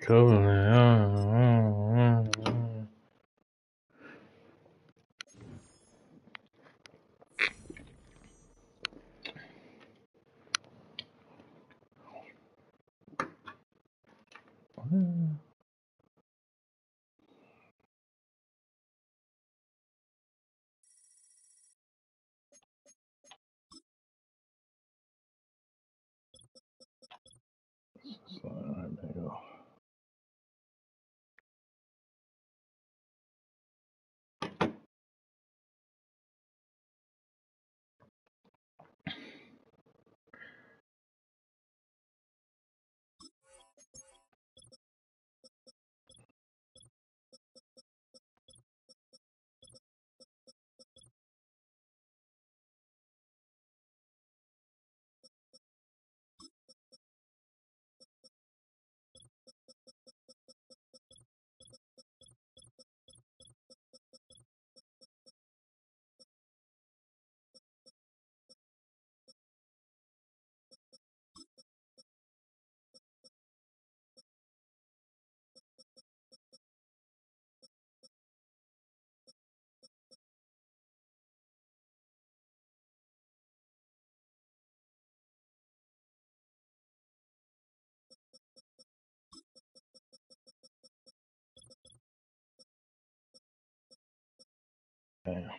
Covenant. Alright, there you go. Damn.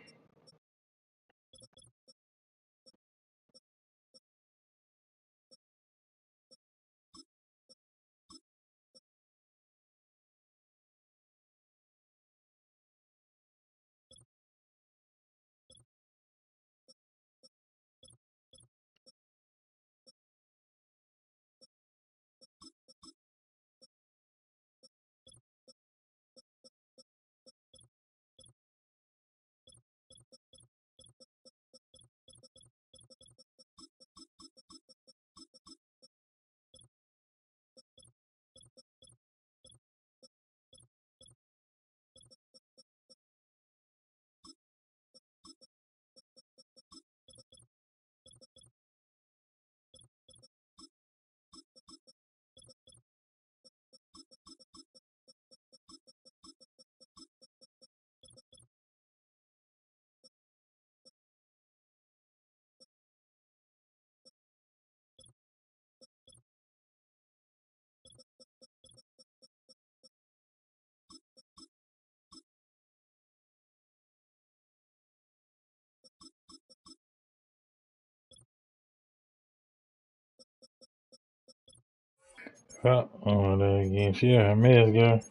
There again. She had her meds, girl.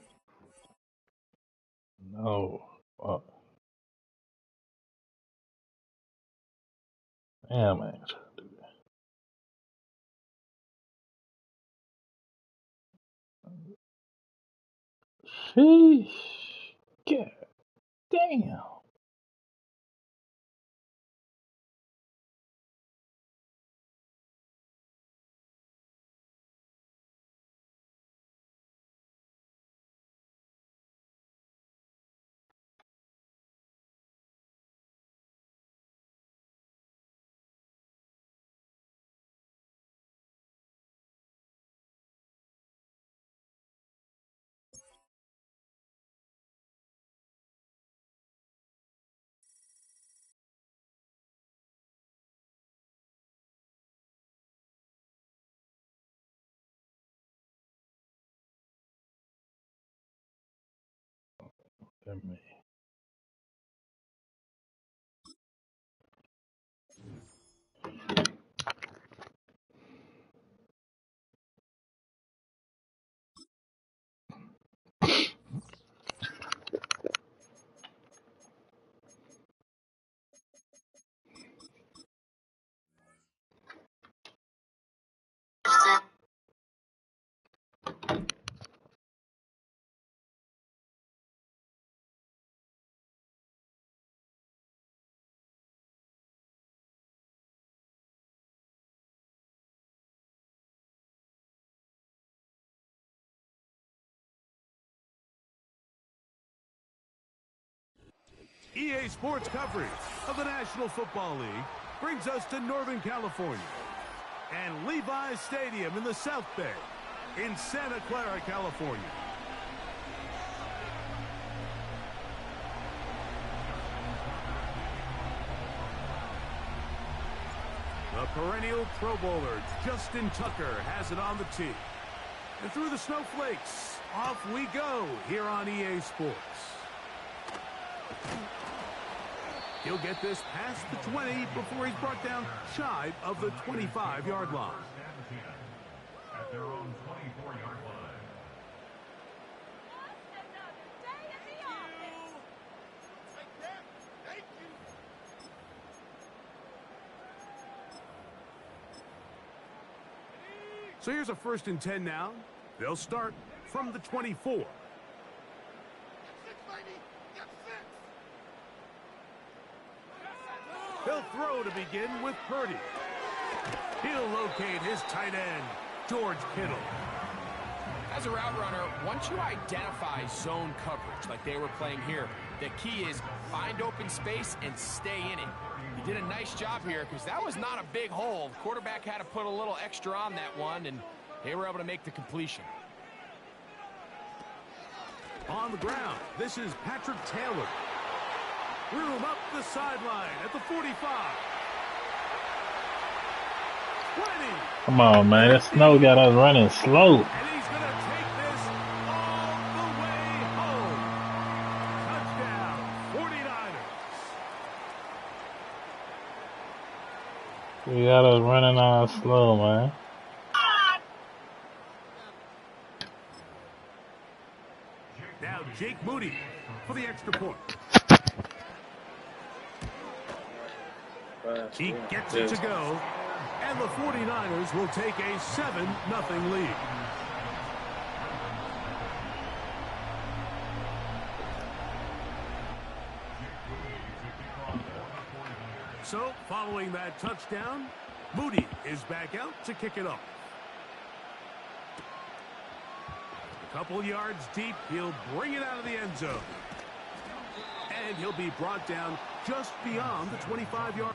No. Fuck. Damn, man. Sheesh. God damn. Damn me. EA Sports coverage of the National Football League brings us to Northern California and Levi's Stadium in the South Bay. in Santa Clara, California. The perennial Pro Bowler, Justin Tucker, has it on the tee. And through the snowflakes, off we go here on EA Sports. He'll get this past the 20 before he's brought down shy of the 25-yard line. At their own 24-yard line. So here's a 1st and 10 now. They'll start from the 24. He'll throw to begin with Purdy. He'll locate his tight end, George Kittle. As a route runner, once you identify zone coverage like they were playing here, the key is find open space and stay in it. He did a nice job here because that was not a big hole. The quarterback had to put a little extra on that one, and they were able to make the completion. On the ground, this is Patrick Taylor. Room up the sideline at the 45. 20. Come on, man. That snow got us running slow. And he's going to take this all the way home. Touchdown, 49ers. We got us running on slow, man. Now Jake Moody for the extra point. He gets it to go, and the 49ers will take a 7-0 lead. So, following that touchdown, Moody is back out to kick it off. A couple yards deep, he'll bring it out of the end zone. And he'll be brought down just beyond the 25-yard.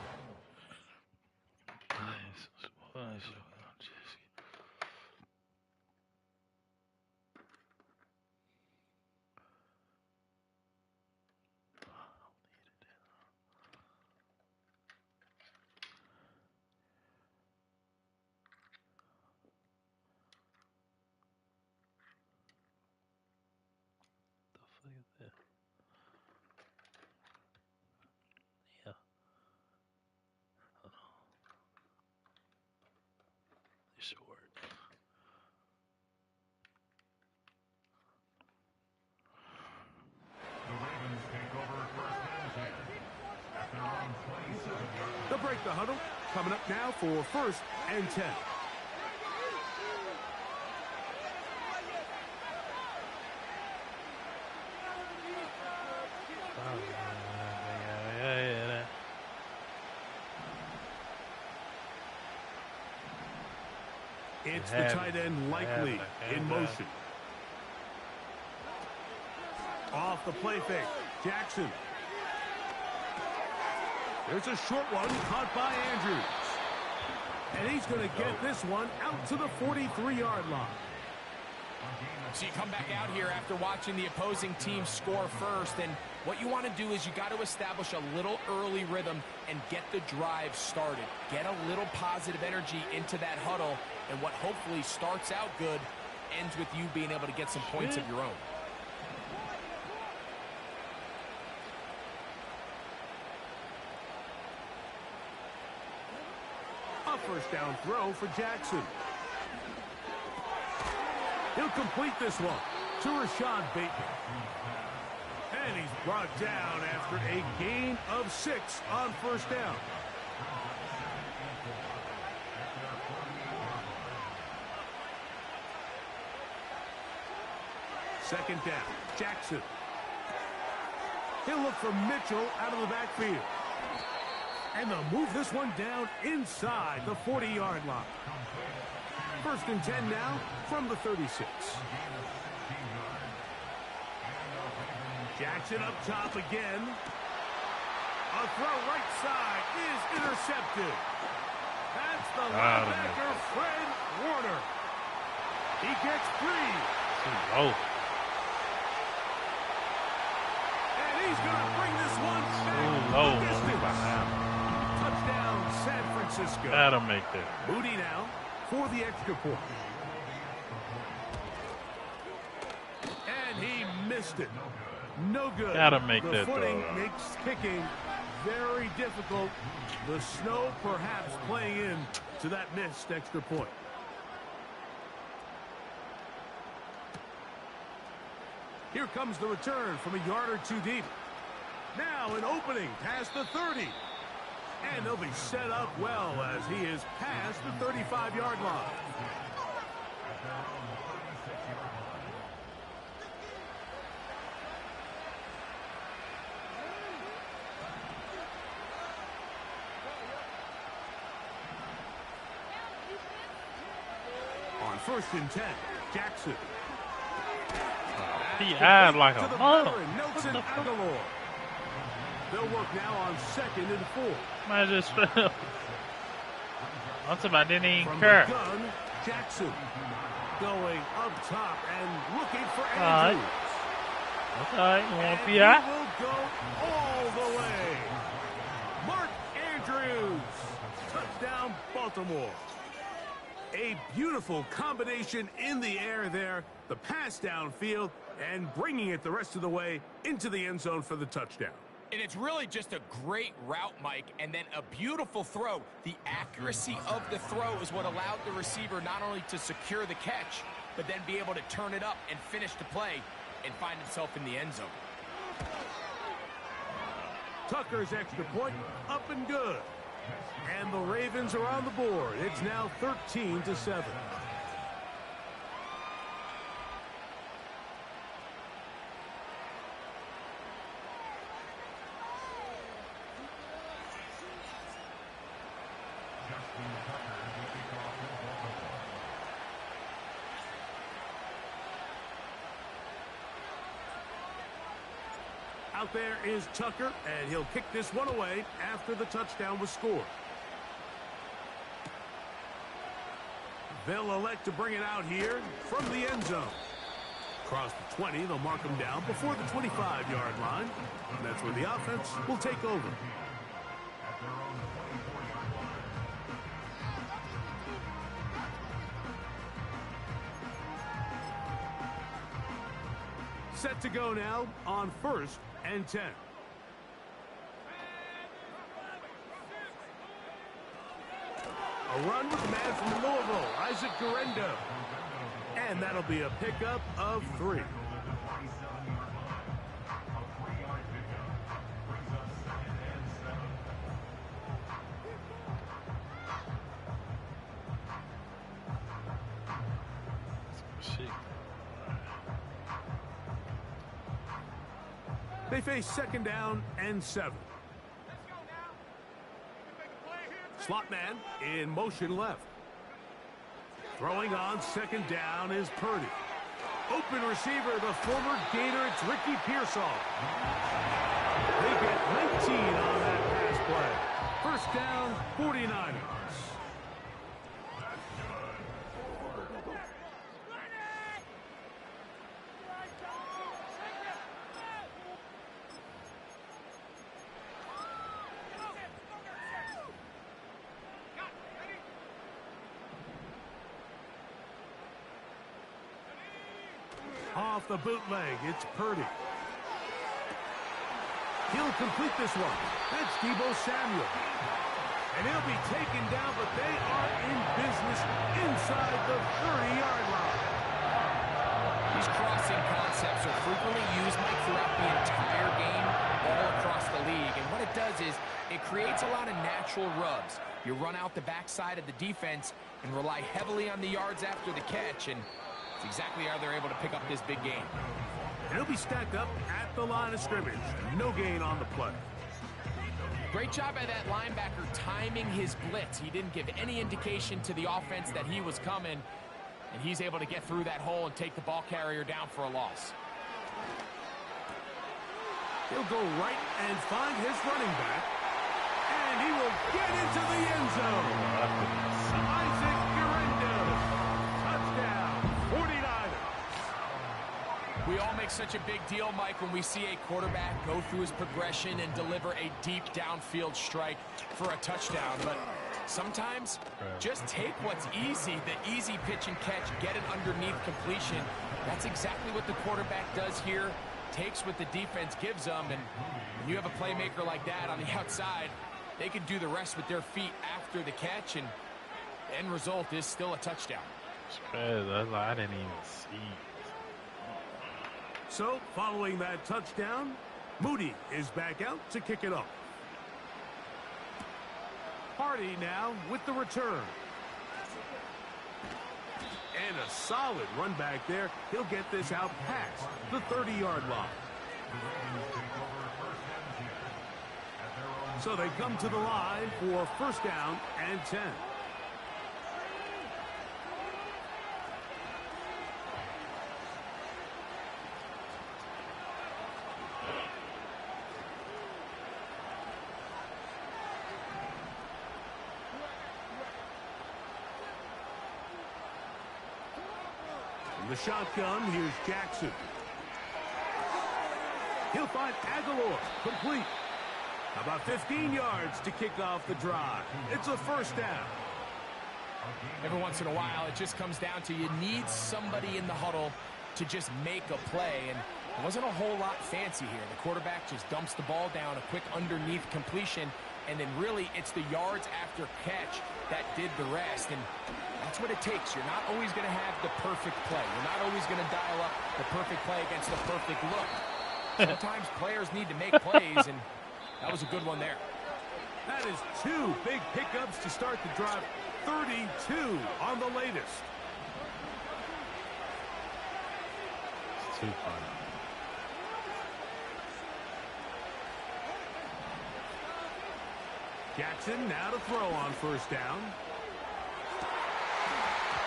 They'll break the huddle. Coming up now for 1st and 10. It's the tight end Likely in motion. Off the play fake, Jackson. There's a short one caught by Andrews. And he's going to get this one out to the 43-yard line. So you come back out here after watching the opposing team score first, and what you want to do is you got to establish a little early rhythm and get the drive started. Get a little positive energy into that huddle, and what hopefully starts out good ends with you being able to get some points of your own. A first down throw for Jackson. He'll complete this one to Rashad Bateman. And he's brought down after a gain of 6 on first down. Second down, Jackson. He'll look for Mitchell out of the backfield. And they'll move this one down inside the 40-yard line. 1st and 10 now from the 36. Jackson up top again. A throw right side is intercepted. That's the linebacker, Fred Warner. He gets free. Oh. And he's going to bring this one back Low. the distance. Touchdown, San Francisco. Gotta make that. Moody now for the extra point. And he missed it. No good. Gotta make the that footing throw. makes kicking very difficult. The snow perhaps playing in to that missed extra point. Here comes the return from a yard or two deep. Now an opening past the 30. And they'll be set up well as he is past the 35-yard line. On 1st and 10, Jackson. He eyed like a mother. Nelson Aguilar. They'll work now on 2nd and 4. Man, just I'm talking about didn't even From care. the gun, Jackson going up top and looking for Andrews. Okay, you want And to he PI? will go all the way. Mark Andrews. Touchdown, Baltimore. A beautiful combination in the air there. The pass downfield and bringing it the rest of the way into the end zone for the touchdown. And it's really just a great route, Mike, and then a beautiful throw. The accuracy of the throw is what allowed the receiver not only to secure the catch, but then be able to turn it up and finish the play and find himself in the end zone. Tucker's extra point up and good. And the Ravens are on the board. It's now 13-7. Out there is Tucker, and he'll kick this one away after the touchdown was scored. They'll elect to bring it out here from the end zone. Across the 20, they'll mark him down before the 25-yard line. And that's where the offense will take over. Set to go now on 1st and 10. A run with the man from Louisville, Isaac Guerendo. And that'll be a pickup of 3. They face 2nd down and 7. Slot man in motion left. Throwing on 2nd down is Purdy. Open receiver, the former Gator, it's Ricky Pearsall. They get 19 on that pass play. 1st down, 49ers. Off the bootleg, it's Purdy. He'll complete this one. That's Deebo Samuel. And he'll be taken down, but they are in business inside the 30-yard line. These crossing concepts are frequently used, Mike, throughout the entire game, all across the league. And what it does is it creates a lot of natural rubs. You run out the backside of the defense and rely heavily on the yards after the catch, and it's exactly how they're able to pick up this big game. And he'll be stacked up at the line of scrimmage. No gain on the play. Great job by that linebacker timing his blitz. He didn't give any indication to the offense that he was coming, and he's able to get through that hole and take the ball carrier down for a loss. He'll go right and find his running back, and he will get into the end zone. Isaac Guerendo. Touchdown, We all make such a big deal, Mike, when we see a quarterback go through his progression and deliver a deep downfield strike for a touchdown. But sometimes just take what's easy, the easy pitch and catch, get it underneath completion. That's exactly what the quarterback does here. Takes what the defense gives them, and when you have a playmaker like that on the outside, they can do the rest with their feet after the catch, and the end result is still a touchdown. I didn't even see. So, following that touchdown, Moody is back out to kick it off. Hardy now with the return. And a solid run back there. He'll get this out past the 30-yard line. So they come to the line for first down and 10. The shotgun, here's Jackson. He'll find Aguilar, complete. About 15 yards to kick off the drive. It's a first down. Every once in a while, it just comes down to you need somebody in the huddle to just make a play, and it wasn't a whole lot fancy here. The quarterback just dumps the ball down, a quick underneath completion, and then really it's the yards after catch that did the rest, and that's what it takes. You're not always going to have the perfect play. You're not always going to dial up the perfect play against the perfect look. Sometimes players need to make plays, and that was a good one there. That is two big pickups to start the drive. 32 on the latest. It's too funny. Jackson now to throw on first down.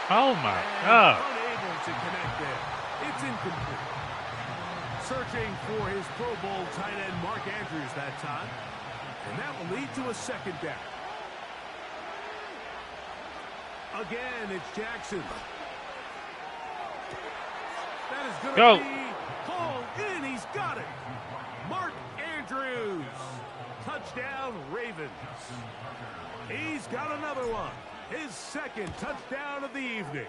Oh my God. Unable to connect there. It's incomplete. Searching for his Pro Bowl tight end Mark Andrews that time. And that will lead to a second down. Again, it's Jackson. That is going to be hauled in. He's got it. Mark Andrews. Touchdown, Ravens. He's got another one. His second touchdown of the evening.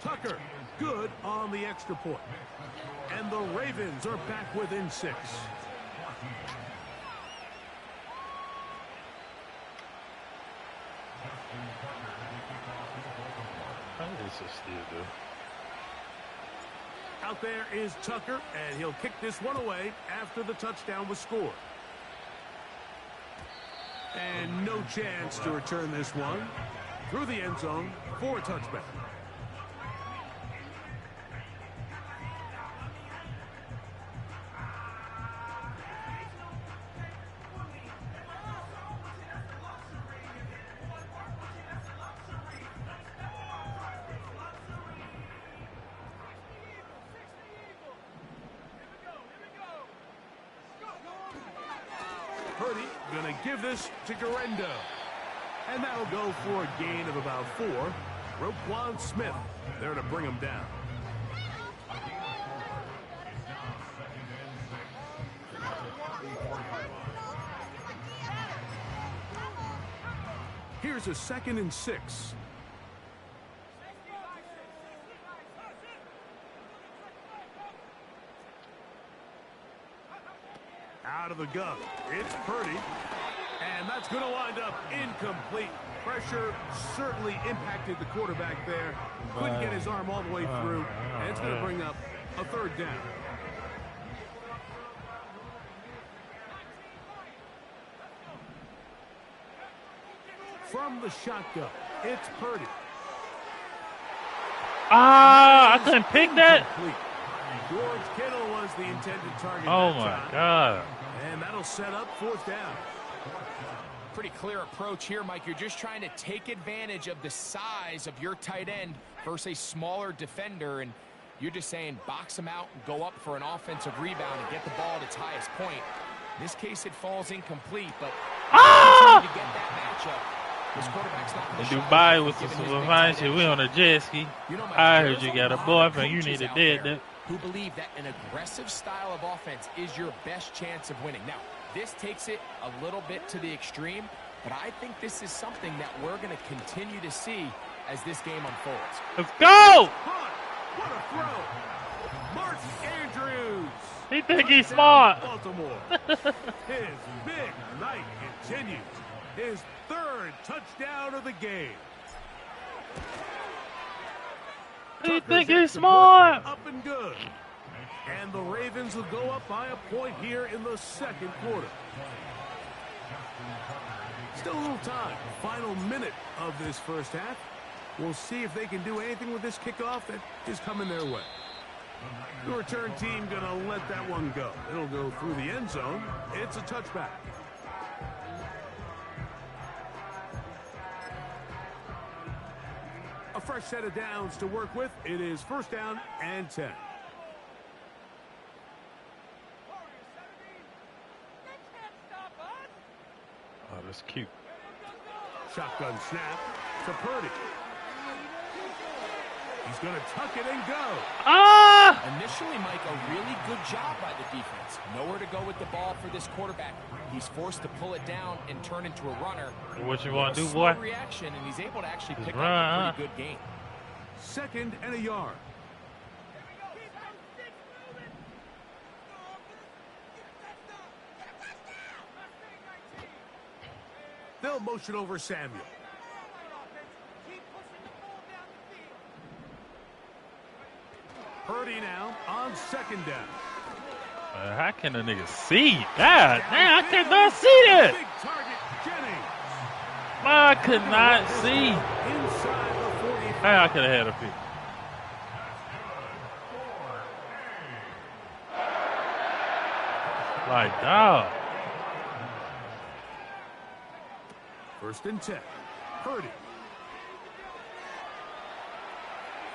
Tucker, good on the extra point. And the Ravens are back within 6. How does this still do? Out there is Tucker, and he'll kick this one away after the touchdown was scored. And no chance to return this one through the end zone for a touchback. Purdy going to give this to Guerrero. And that'll go for a gain of about 4. Roquan Smith there to bring him down. Here's a 2nd and 6. Out of the gun, it's Purdy, and that's going to wind up incomplete. Pressure certainly impacted the quarterback there. Couldn't get his arm all the way through, and it's going to bring up a 3rd down. From the shotgun, it's Purdy. I couldn't pick that. George Kittle was the intended target. Oh my God. And that'll set up 4th down. Pretty clear approach here, Mike. You're just trying to take advantage of the size of your tight end versus a smaller defender, and you're just saying box him out and go up for an offensive rebound and get the ball at its highest point. In this case, it falls incomplete, but to get that matchup. This quarterback's not in Dubai with some fine shit. We on a jet ski. I heard you got a boyfriend. You need a dead. who believe that an aggressive style of offense is your best chance of winning. Now, this takes it a little bit to the extreme, but I think this is something that we're going to continue to see as this game unfolds. Let's go! What a throw! Mark Andrews. He think he's smart. Baltimore. His big night continues. His third touchdown of the game. He think he's smart. Up and good. And the Ravens will go up by a point here in the second quarter. Still a little time. Final minute of this first half. We'll see if they can do anything with this kickoff that is coming their way. The return team going to let that one go. It'll go through the end zone. It's a touchback. A fresh set of downs to work with. It is first down and 10. Oh, that's cute. Shotgun snap to Purdy. He's going to tuck it and go. Ah! Initially, Mike, a really good job by the defense. Nowhere to go with the ball for this quarterback. He's forced to pull it down and turn into a runner. What you want to do, boy? Reaction, and he's able to actually pick run, up a pretty good gain. Second and a yard. They'll motion over Samuel. Purdy now on second down. How can a nigga see? God damn, I cannot see that. Big target, Jennings. I could not see. Inside the 45. Hey, I could have had a pick. Like, dog. First and 10. Purdy.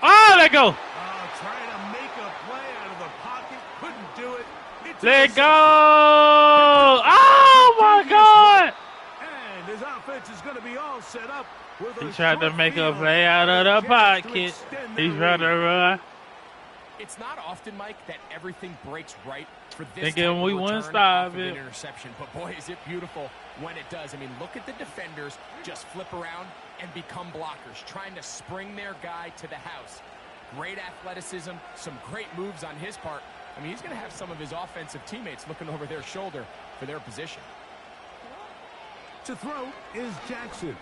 Oh, let go. Trying to make a play out of the pocket. Couldn't do it. Let go. Oh, my God. And his offense is going to be all set up. He tried to make a play out of the pocket. He's trying to run. It's not often, Mike, that everything breaks right for this Thinking we wouldn't stop it. Interception, but boy, is it beautiful when it does. I mean, look at the defenders just flip around and become blockers, trying to spring their guy to the house. Great athleticism, some great moves on his part. I mean, he's going to have some of his offensive teammates looking over their shoulder for their position. To throw is Jackson.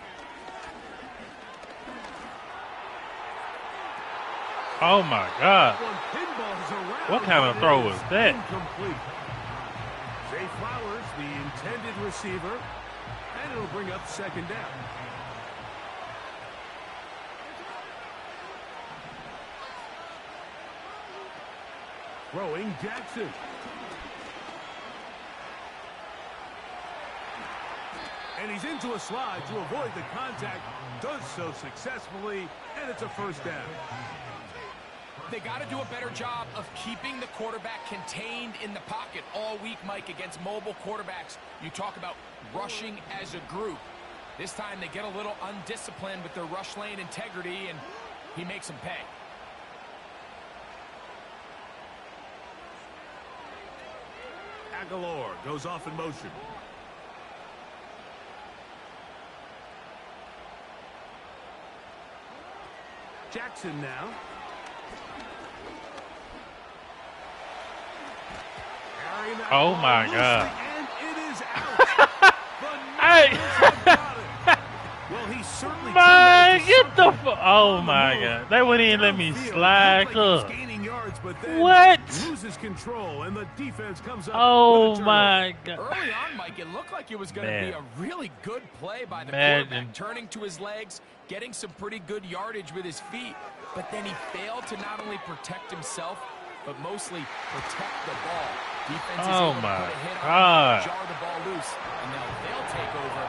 Oh, my God. What kind of throw was that? Incomplete. Zay Flowers, the intended receiver, and it'll bring up second down. Throwing Jackson. And he's into a slide to avoid the contact. Does so successfully, and it's a first down. They got to do a better job of keeping the quarterback contained in the pocket all week, Mike, against mobile quarterbacks. You talk about rushing as a group. This time they get a little undisciplined with their rush lane integrity, and he makes them pay. Aguilar goes off in motion. Jackson now. Oh, my God. And it is out. Hey. Well, he certainly Man, get the oh, my God. They wouldn't even let me slide up. What? Loses control, and the defense comes up. Oh, my God. Early on, Mike, it looked like it was going to be a really good play by the Imagine. quarterback, turning to his legs, getting some pretty good yardage with his feet, but then he failed to not only protect himself, but mostly protect the ball. Defense is able to put a hit on him, jar the ball loose, and now they'll take over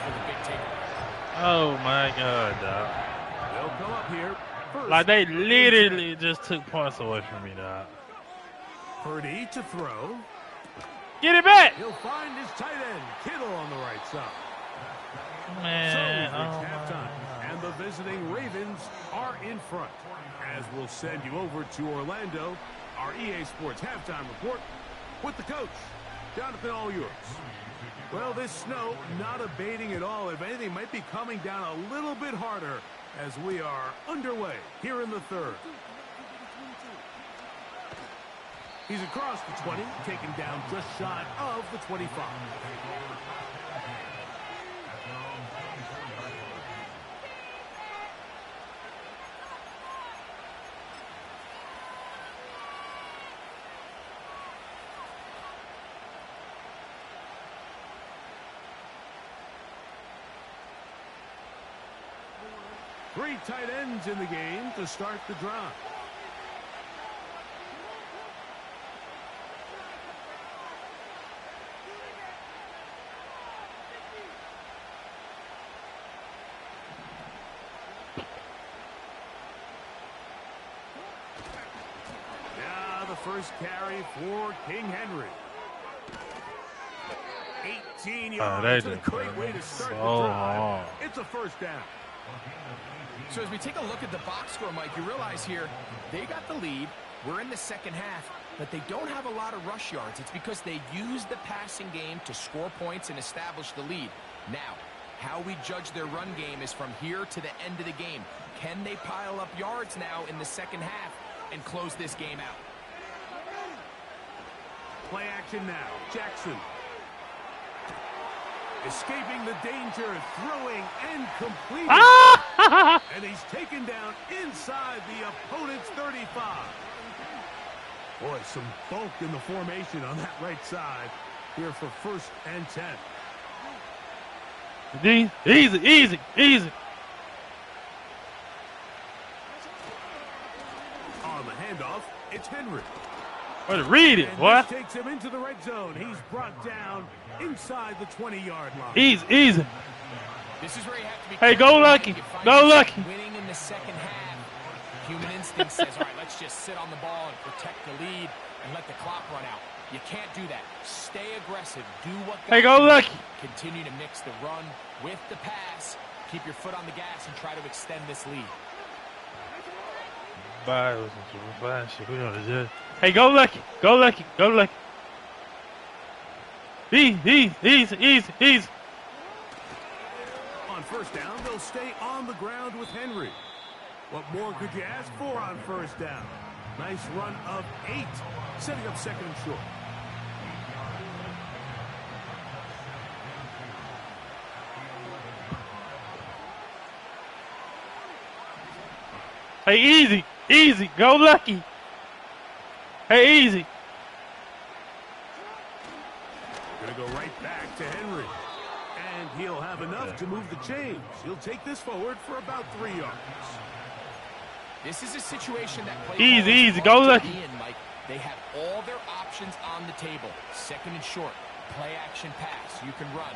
for the big takeaway. Oh, my God, dog. They'll come up here. Like, they literally just took points away from me, dog. Purdy to throw. Get it back! He'll find his tight end, Kittle, on the right side. Man, so we've reached halftime, and the visiting Ravens are in front. As we'll send you over to Orlando our EA Sports halftime report with the coach, Jonathan, all yours. Well, this snow not abating at all. If anything, might be coming down a little bit harder as we are underway here in the third. He's across the 20, taken down just shy of the 25. Three tight ends in the game to start the drive. Now the first carry for King Henry. 18 yards. A great way to start the drive. It's a first down. So as we take a look at the box score, Mike, you realize here they got the lead. We're in the second half, but they don't have a lot of rush yards. It's because they used the passing game to score points and establish the lead. Now, how we judge their run game is from here to the end of the game. Can they pile up yards now in the second half and close this game out? Play action now. Jackson. Escaping the danger, throwing and completing. And he's taken down inside the opponent's 35. Boy, some bulk in the formation on that right side here for 1st and 10. Easy. On the handoff, it's Henry. Better read it, boy. This takes him into the red zone. He's brought down inside the 20-yard line. Easy. This is where you have to be. Hey, go Lucky. Go Lucky. Winning in the second half. Human instinct says, all right, let's just sit on the ball and protect the lead and let the clock run out. You can't do that. Stay aggressive. Do what. Hey, go Lucky. Continue to mix the run with the pass. Keep your foot on the gas and try to extend this lead. Hey, go Lucky. Easy. On first down, they'll stay on the ground with Henry. What more could you ask for on first down? Nice run of 8, setting up 2nd and short. Hey, easy. Go Lucky. Hey, easy. Gonna go right back to Henry. And he'll have enough to move the chains. He'll take this forward for about 3 yards. This is a situation that play easy. Go Lucky. Mike. They have all their options on the table. 2nd and short. Play action pass. You can run.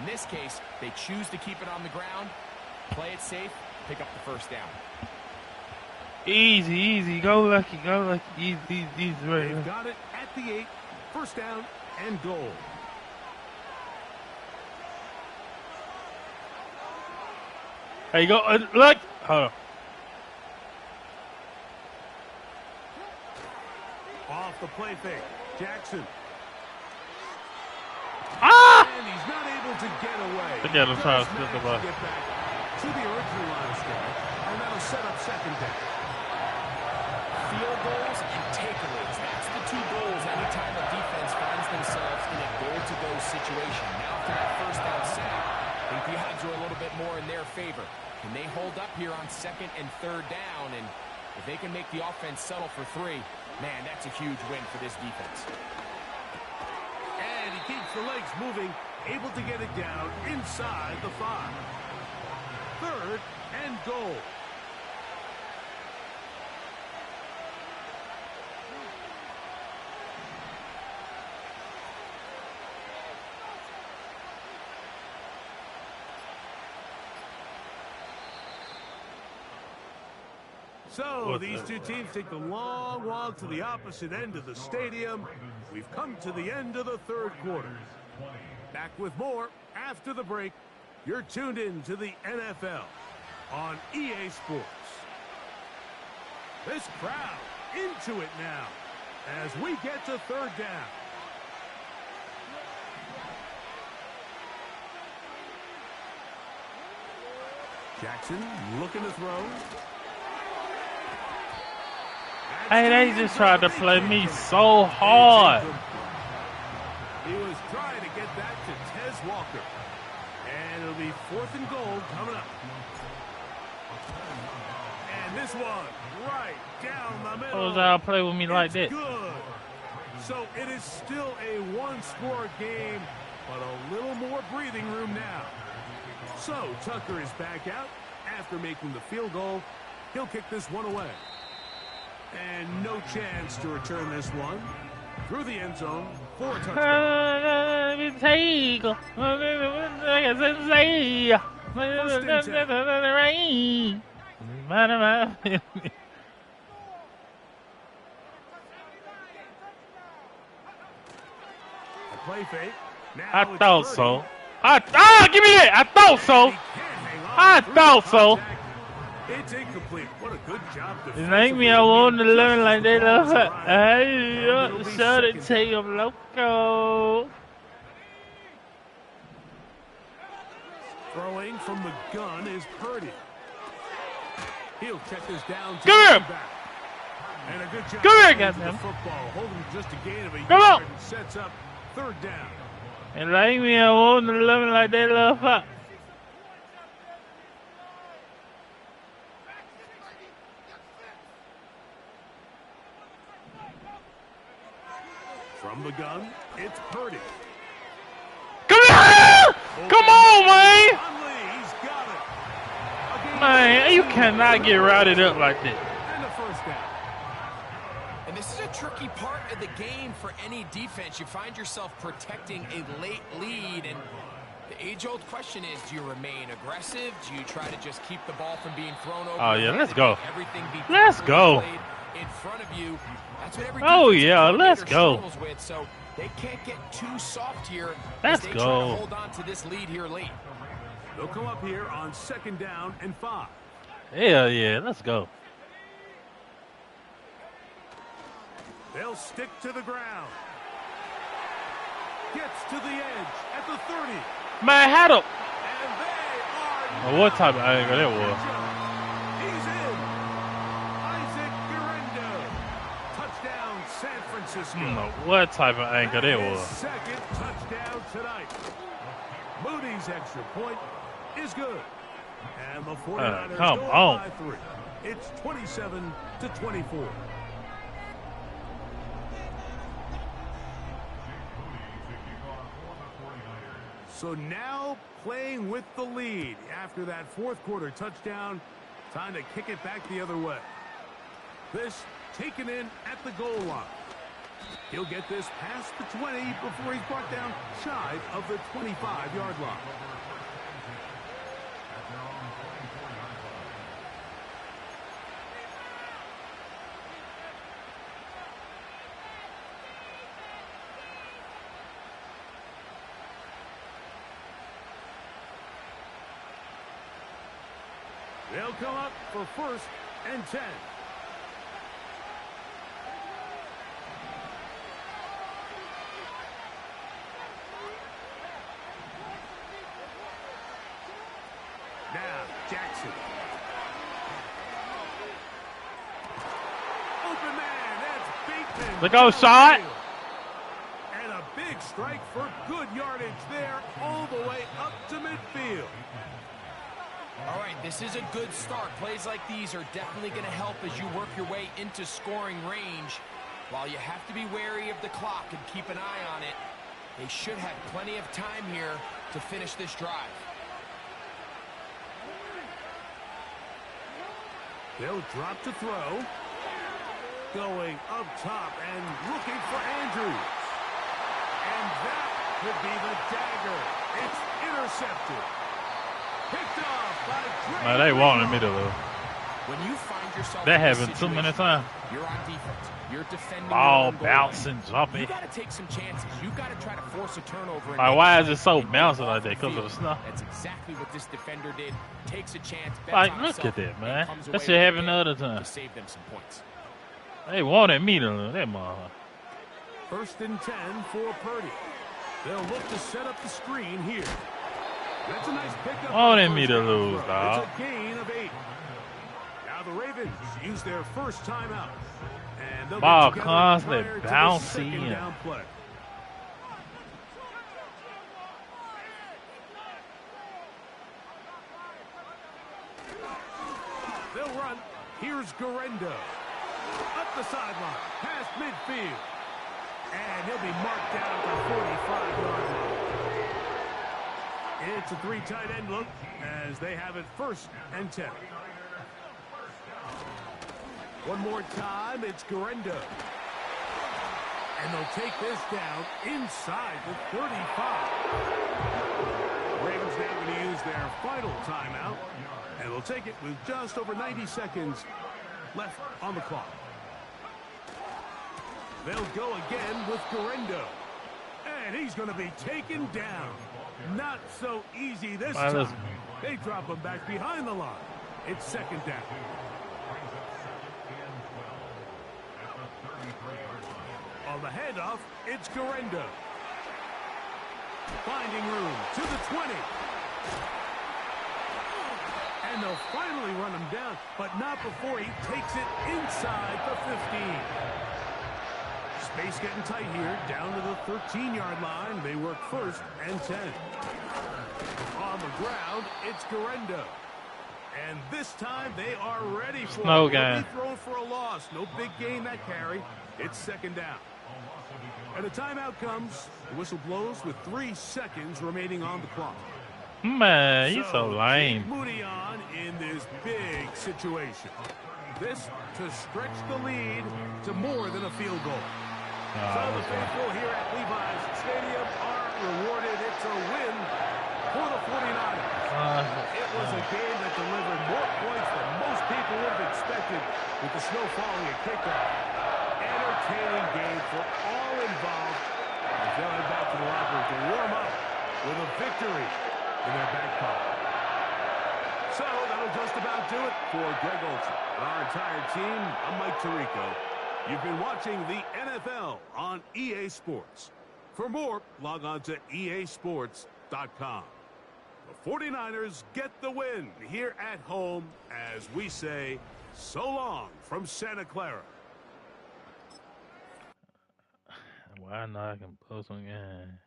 In this case, they choose to keep it on the ground. Play it safe. Pick up the first down. Easy. Go Lucky. Easy. Right. They've got it at the 8. First down and goal. Hey, go look. Hold on. Off the play fake. Jackson. And he's not able to get away. Look at him trying to split the ball. Get back to the original line of scrimmage, and that'll set up 2nd down. Field goals and takeaways. That's the 2 goals anytime a defense finds themselves in a goal-to-go situation. Now for that first down set, I think the odds are a little bit more in their favor. Can they hold up here on 2nd and 3rd down? And if they can make the offense settle for 3, man, that's a huge win for this defense. And he keeps the legs moving, able to get it down inside the 5. 3rd and goal. So these two teams take the long walk to the opposite end of the stadium. We've come to the end of the 3rd quarter. Back with more after the break. You're tuned in to the NFL on EA Sports. This crowd into it now. as we get to third down. Jackson looking to throw. Hey, they just tried to play me so hard. He was trying to get that to Tez Walker. And it'll be 4th and goal coming up. And this one right down the middle. Suppose y'all play with me like that. Good. So it is still a one-score game, but a little more breathing room now. So Tucker is back out after making the field goal. He'll kick this one away. And no chance to return this one through the end zone for a touchdown. Play fake. Now I thought so. Give me that. I thought so. I thought so. It's incomplete. What a good job. It ain't me. I want to learn like they love it. Hey, shut it, take them loco. Throwing from the gun is Purdy. He'll check this down. Come here. And a good job. Come here, The goddamn. football holding just a gain of a Come yard on. and sets up third down. It ain't me. I want to learn like they love it. From the gun, it's Purdy. Come here! Come on, man! Conley, he's got it. A gain Man, you cannot get routed up like that. and a first down. And this is a tricky part of the game for any defense. You find yourself protecting a late lead, and the age-old question is, do you remain aggressive? Do you try to just keep the ball from being thrown over? Oh, yeah, let's go. Everything be Let's go. played in front of you. That's what every Oh, defensive yeah, let's coordinator go. struggles with, so they can't get too soft here. Let's as they go. Try to hold on to this lead here late. They'll come up here on 2nd down and 5. Hell yeah, let's go. They'll stick to the ground. Gets to the edge at the 30. Man, how the... And they are What type of angle that was? He's in. Isaac Guerrero. Touchdown, San Francisco. What type of angle that His was? second touchdown tonight. Moody's extra point is good. And the 49ers come go on. by 3. It's 27-24. So now playing with the lead after that 4th quarter touchdown. Time to kick it back the other way. This taken in at the goal line. He'll get this past the 20 before he's brought down shy of the 25-yard line. They'll come up for 1st and 10. Now, Jackson. Open man, that's Bateman. The go shot. And a big strike for good yardage there all the way up to midfield. All right, this is a good start. Plays like these are definitely going to help as you work your way into scoring range. While you have to be wary of the clock and keep an eye on it, they should have plenty of time here to finish this drive. They'll drop to throw. Going up top and looking for Andrews. And that could be the dagger. It's intercepted. Picked off by Drake. Man, they wanted me to lose. When you find yourself That in this happened too many situation, times. You're on defense. You're defending Ball your own goal bouncing, line. You jumping. got to take some chances. You got to try to force a turnover. and Like, make why it is it so and bouncy move like off that? Because of the field. snow? That's exactly what this defender did. Takes a chance. Bets Like, on look himself, at that, and man. comes That away shit with a happened the pick other time. to save them some points. They wanted me to lose. That motherfucker. 1st and 10 for Purdy. They'll look to set up the screen here. That's a nice pickup. Wanted me to lose, dog. It's a gain of 8. Now the Ravens use their first timeout. And they'll Ball get constantly prior to the bouncy. second down play. They'll run. Here's Garendo. Up the sideline. Past midfield. And he'll be marked down at the 45-yard line. It's a 3 tight end look as they have it 1st and 10. One more time, it's Garendo. And they'll take this down inside the 35. Ravens now going to use their final timeout. And they'll take it with just over 90 seconds left on the clock. They'll go again with Garendo. And he's going to be taken down. Not so easy this time. They drop him back behind the line. It's 2nd down. On the handoff, it's Garendo. Finding room to the 20. And they'll finally run him down, but not before he takes it inside the 15. Space getting tight here, down to the 13-yard line. They work 1st and 10. On the ground, it's Garendo. And this time they are ready for no it. guy. Thrown for a loss. No big gain that carry. It's 2nd down. And a timeout comes. The whistle blows with 3 seconds remaining on the clock. Man, he's so lame. Moody on in this big situation. This to stretch the lead to more than a field goal. So the faithful here at Levi's Stadium are rewarded. It's a win for the 49ers. It was a game that delivered more points than most people would have expected with the snow falling at kickoff. Entertaining game for all involved. As they'll head back to the locker room to warm up with a victory in their back pocket. So that'll just about do it for Greg Olsen and our entire team. I'm Mike Tirico. You've been watching the NFL on EA Sports. For more, log on to easports.com. The 49ers get the win here at home as we say so long from Santa Clara. Why not? I can post one again.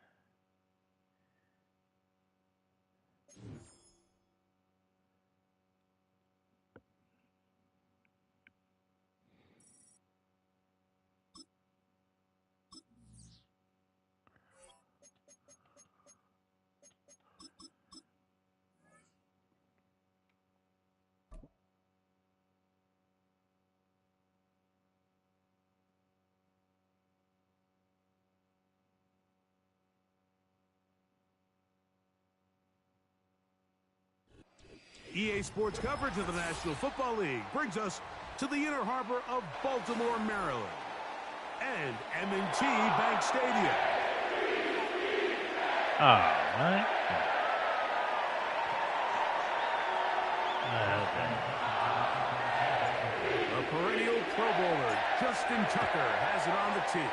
EA Sports coverage of the National Football League brings us to the inner harbor of Baltimore, Maryland, and M&T Bank Stadium. Right. The perennial Pro Bowler, Justin Tucker, has it on the tee.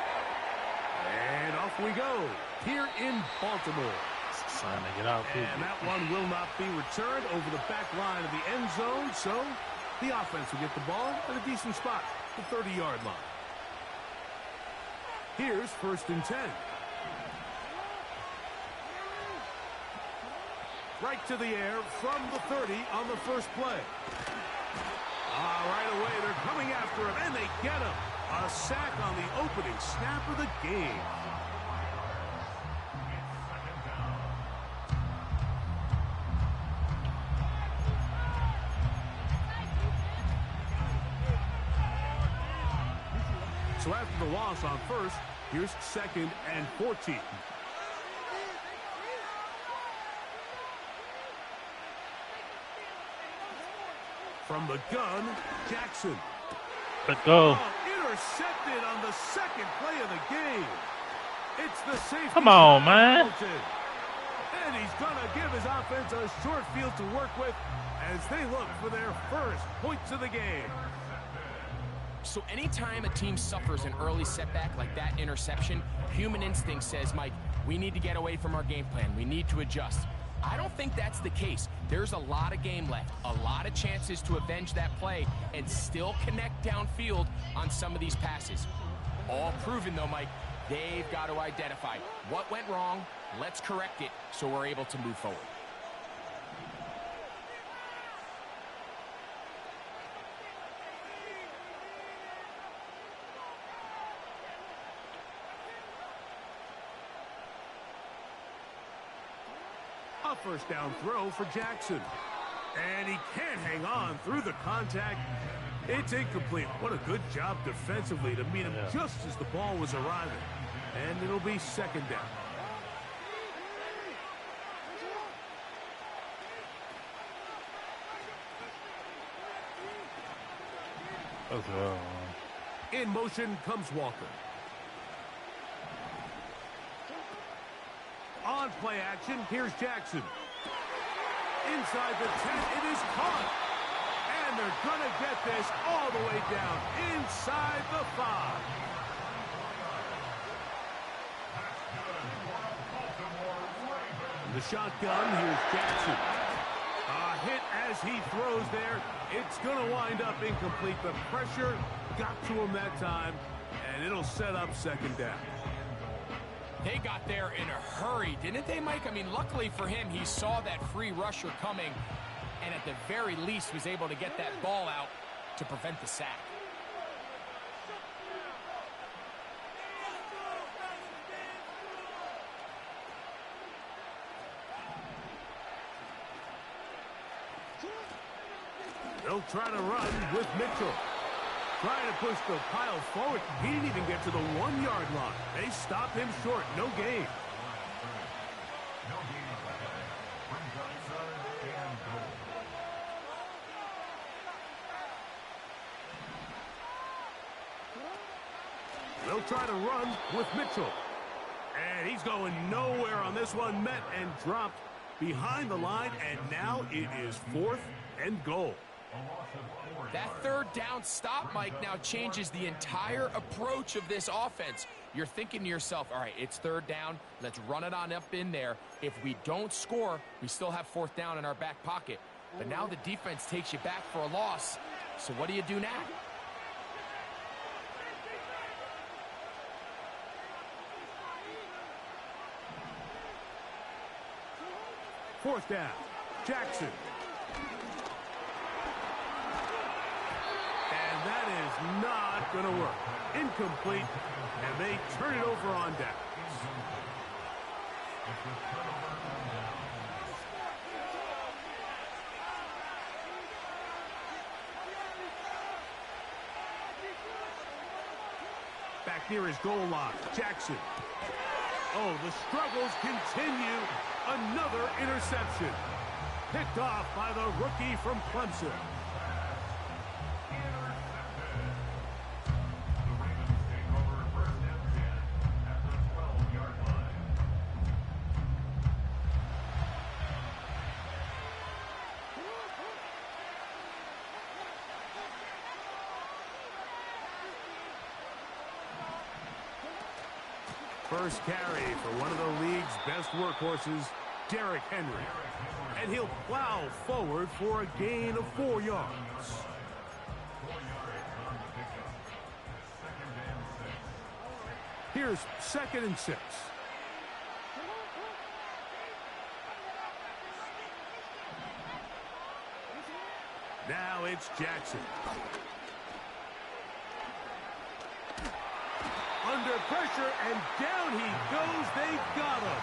And off we go, here in Baltimore. Trying to get out. And that one will not be returned over the back line of the end zone, so the offense will get the ball at a decent spot, the 30-yard line. Here's 1st and 10. Right to the air from the 30 on the first play. Right away, they're coming after him, and they get him. A sack on the opening snap of the game. So after the loss on 1st, here's 2nd and 14. From the gun, Jackson. Let's go. Intercepted on the 2nd play of the game. It's the safety. Come on, man. And he's going to give his offense a short field to work with as they look for their first points of the game. So anytime a team suffers an early setback like that interception, human instinct says, Mike, we need to get away from our game plan. We need to adjust. I don't think that's the case. There's a lot of game left, a lot of chances to avenge that play and still connect downfield on some of these passes. All proven, though, Mike, they've got to identify what went wrong, let's correct it so we're able to move forward. A first down throw for Jackson. And he can't hang on through the contact. It's incomplete. What a good job defensively to meet him just as the ball was arriving. And it'll be second down. In motion comes Walker. On play action, here's Jackson. Inside the 10, it is caught. And they're going to get this all the way down inside the 5. The shotgun, here's Jackson. A hit as he throws there. It's going to wind up incomplete. The pressure got to him that time, and it'll set up second down. They got there in a hurry, didn't they, Mike? I mean, luckily for him, he saw that free rusher coming and at the very least was able to get that ball out to prevent the sack. They'll try to run with Mitchell. Trying to push the pile forward. He didn't even get to the 1-yard line. They stopped him short. No gain. They'll try to run with Mitchell. And he's going nowhere on this one. Met and dropped behind the line. And now it is 4th and goal. That third down stop, Mike, now changes the entire approach of this offense. You're thinking to yourself, all right, it's third down. Let's run it on up in there. If we don't score, we still have 4th down in our back pocket. But now the defense takes you back for a loss. So what do you do now? Fourth down, Jackson. And that is not going to work. Incomplete, and they turn it over on down. Back near his goal line, Jackson. Oh, the struggles continue. Another interception. Picked off by the rookie from Clemson. First carry for one of the league's best workhorses, Derrick Henry. And he'll plow forward for a gain of 4 yards. Here's 2nd and 6. Now it's Jackson. Under pressure, and down he goes. They got him.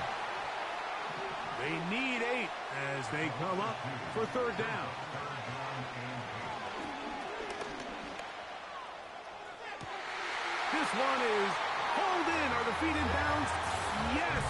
They need 8 as they come up for third down. This one is pulled in. Are the feet in bounds? Yes.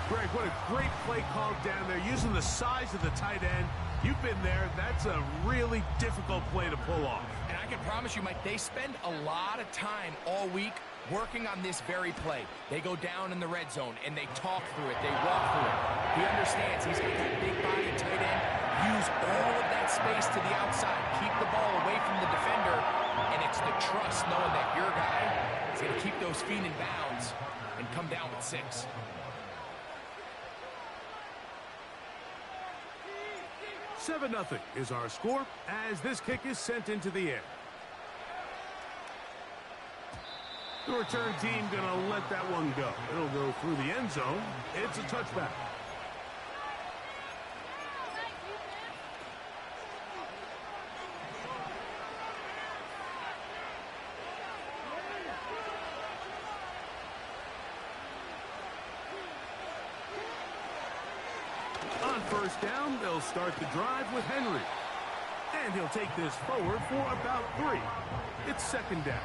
Greg, what a great play called down there, using the size of the tight end. You've been there. That's a really difficult play to pull off. And I can promise you, Mike, they spend a lot of time all week working on this very play. They go down in the red zone, and they talk through it. They walk through it. He understands he's got that big body tight end. Use all of that space to the outside. Keep the ball away from those feet in bounds and come down with 6. "7-0 is our score as this kick is sent into the air. The return team going to let that one go. It'll go through the end zone. It's a touchback. On first down, they'll start the drive with Henry. And he'll take this forward for about 3. It's 2nd down.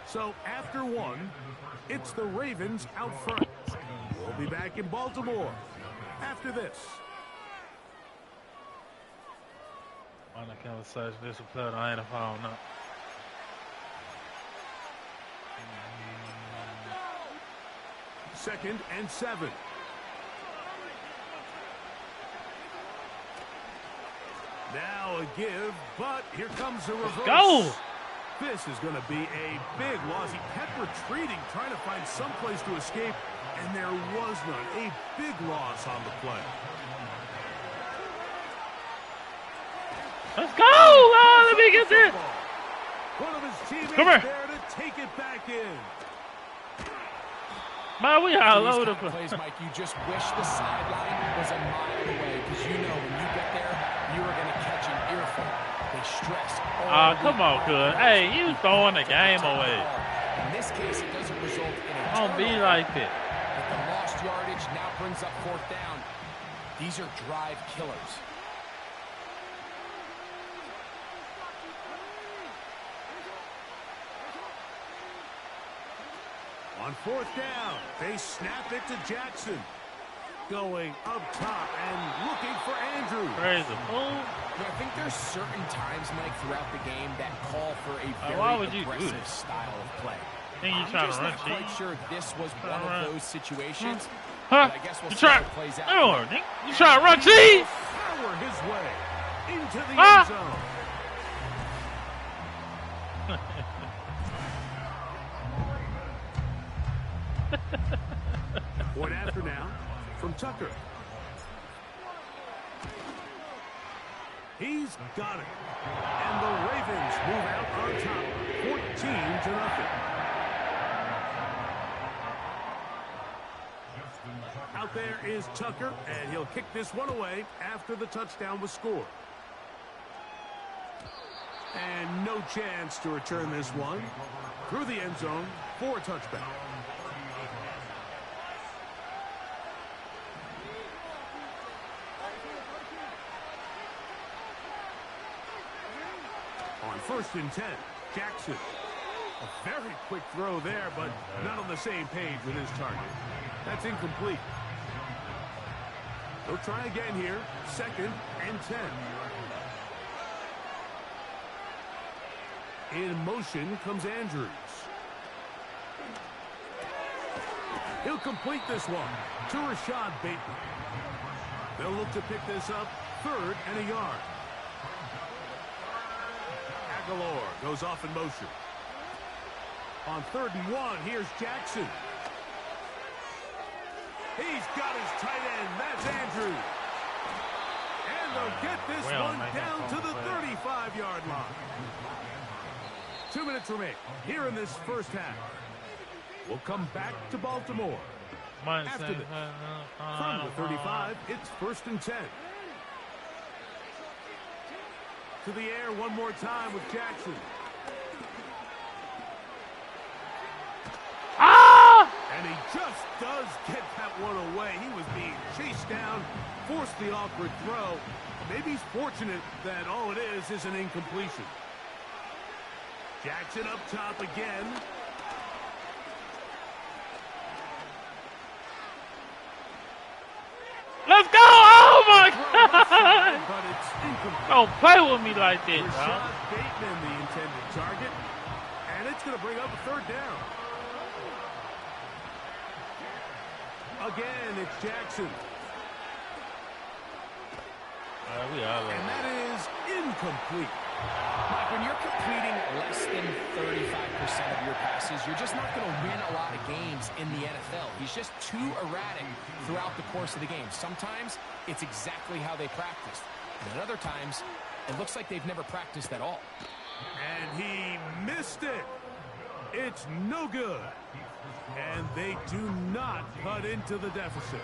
So after 1, it's the Ravens out front. We'll be back in Baltimore after this. Mana conversation this will play the NFL now. Second and 7. Now a give, but here comes a reverse. Go! This is going to be a big loss. He kept retreating, trying to find some place to escape, and there was none. A big loss on the play. Let's go! Oh, let me get this. One of his teammates Come here. there to take it back in. Man, we all These over the kind of place. plays, Mike, you just wish the sideline was a mile away because you know when you get there, you are going to catch an earful. They stress. Come on, cuz. Hey, you throwing the game away. In this case, it doesn't result in a Don't be turnover, like that. but the lost yardage now brings up 4th down. These are drive killers. On 4th down, they snap it to Jackson. Going up top and looking for Andrews. Crazy fool. I think there's certain times, Mike, throughout the game that call for a very why would you do aggressive this? style of play. Think you I'm trying just to run not quite cheat? sure this was one run. of those situations. Huh? But I guess we'll You see try? how it plays out. You trying to run cheese? Power his way into the Ah! end zone. Point after now from Tucker. He's got it. And the Ravens move out on top, 14-0. Out there is Tucker, and he'll kick this one away after the touchdown was scored. And no chance to return this one through the end zone for a touchback. On 1st and 10, Jackson. A very quick throw there, but not on the same page with his target. That's incomplete. They'll try again here. 2nd and 10. In motion comes Andrews. He'll complete this one to Rashad Bateman. They'll look to pick this up 3rd and a yard. Aguilar goes off in motion. On 3rd and 1, here's Jackson. He's got his tight end. That's Andrews. And they'll get this one down to the 35-yard line. 2 minutes remain here in this first half. We'll come back to Baltimore. After this, from the 35, it's 1st and 10. To the air one more time with Jackson. And he just does get that one away. He was being chased down, forced the awkward throw. Maybe he's fortunate that all it is an incompletion. Jackson up top again. Let's go! Oh my God! But it's incomplete. Don't play with me like this, bro. Rashad Bateman, the intended target. And it's going to bring up a third down. Again, it's Jackson. And that is incomplete. Mike, when you're completing less than 35% of your passes, you're just not going to win a lot of games in the NFL. He's just too erratic throughout the course of the game. Sometimes it's exactly how they practiced. And at other times, it looks like they've never practiced at all. And he missed it. It's no good. And they do not cut into the deficit.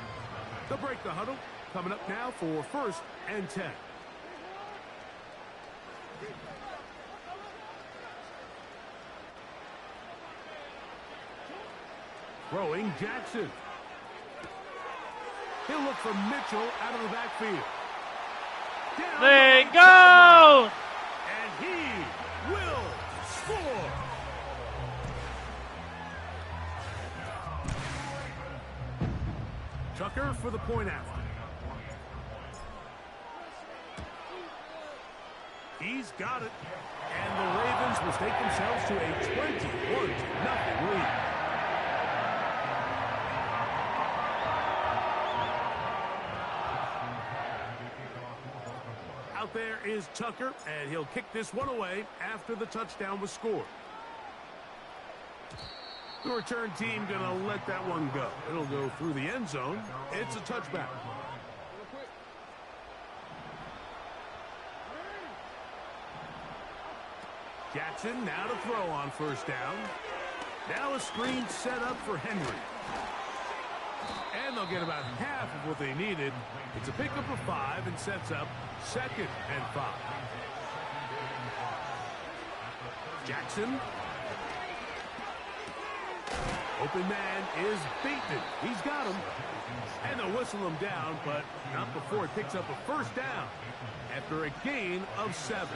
They'll break the huddle. Coming up now for 1st and 10. Throwing Jackson. He'll look for Mitchell out of the backfield. There you go! And he will score. Tucker for the point after. He's got it. And the Ravens will take themselves to a 21-0 lead. Out there is Tucker, and he'll kick this one away after the touchdown was scored. The return team going to let that one go. It'll go through the end zone. It's a touchback. Jackson now to throw on 1st down. Now a screen set up for Henry. And they'll get about half of what they needed. It's a pickup of 5 and sets up 2nd and 5. Jackson. Open man is Bateman. He's got him. And they'll whistle him down, but not before it picks up a 1st down after a gain of 7.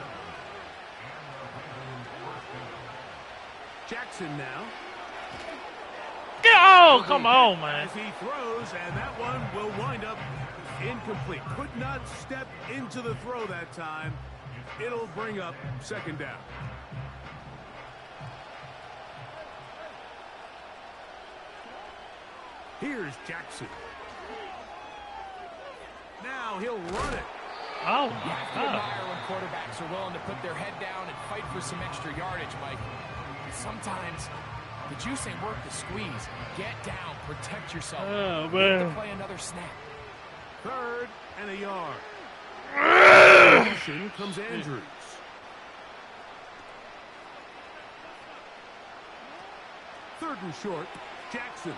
Jackson now. Oh, come on, man. As he throws, and that one will wind up incomplete. Could not step into the throw that time. It'll bring up 2nd down. Here's Jackson. Now he'll run it. Oh, you have to admire when quarterbacks are willing to put their head down and fight for some extra yardage, Mike. Sometimes the juice ain't worth the squeeze. Get down, protect yourself. Oh, man. You have to play another snap. 3rd and a yard. Motion comes Andrews. Third and short, Jackson.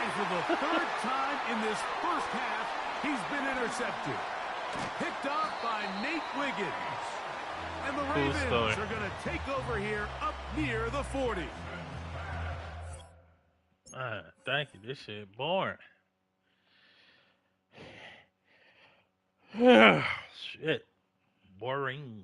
And for the 3rd time in this 1st half, he's been intercepted. Picked off by Nate Wiggins. And the Ravens are going to take over here up near the 40. Thank you. This shit boring. Shit. Boring.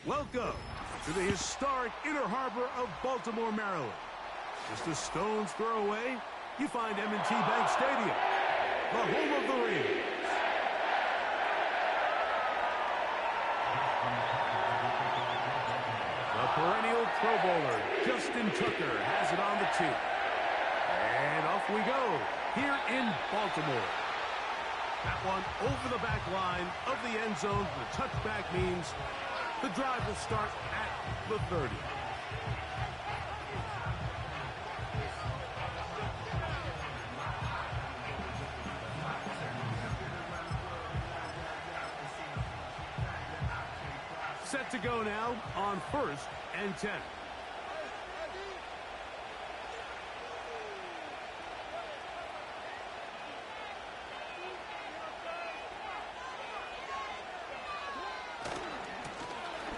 Welcome to the historic Inner Harbor of Baltimore, Maryland. Just a stone's throw away, you find M&T Bank Stadium, the home of the Ravens. The perennial Pro Bowler, Justin Tucker, has it on the tee. And off we go, here in Baltimore. That one over the back line of the end zone. The touchback means the drive will start at the 30. Set to go now on 1st and 10.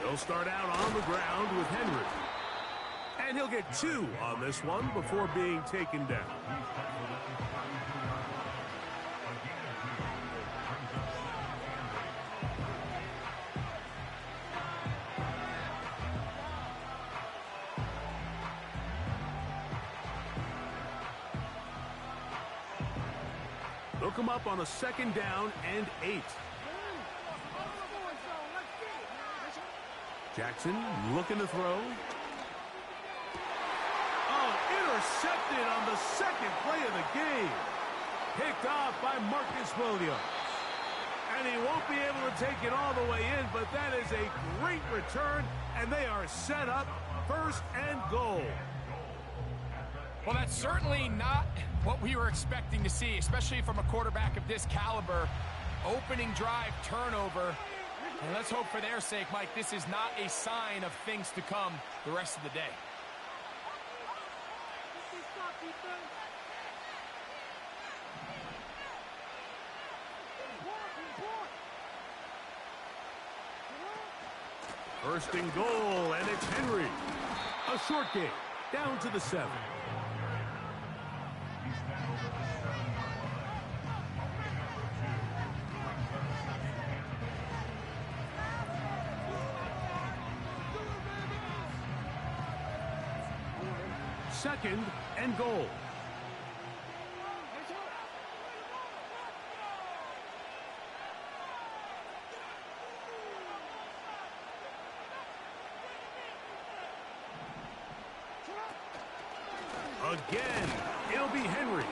He'll start out on the ground with Henry. And he'll get 2 on this one before being taken down. They'll come up on a 2nd down and 8. Jackson looking to throw. Oh, intercepted on the 2nd play of the game. Picked off by Marcus Williams. And he won't be able to take it all the way in, but that is a great return, and they are set up 1st and goal. Well, that's certainly not what we were expecting to see, especially from a quarterback of this caliber. Opening drive turnover. And let's hope for their sake, Mike, this is not a sign of things to come the rest of the day. First and goal, and it's Henry. A short game, down to the 7. Second and goal. Again, it'll be Henry.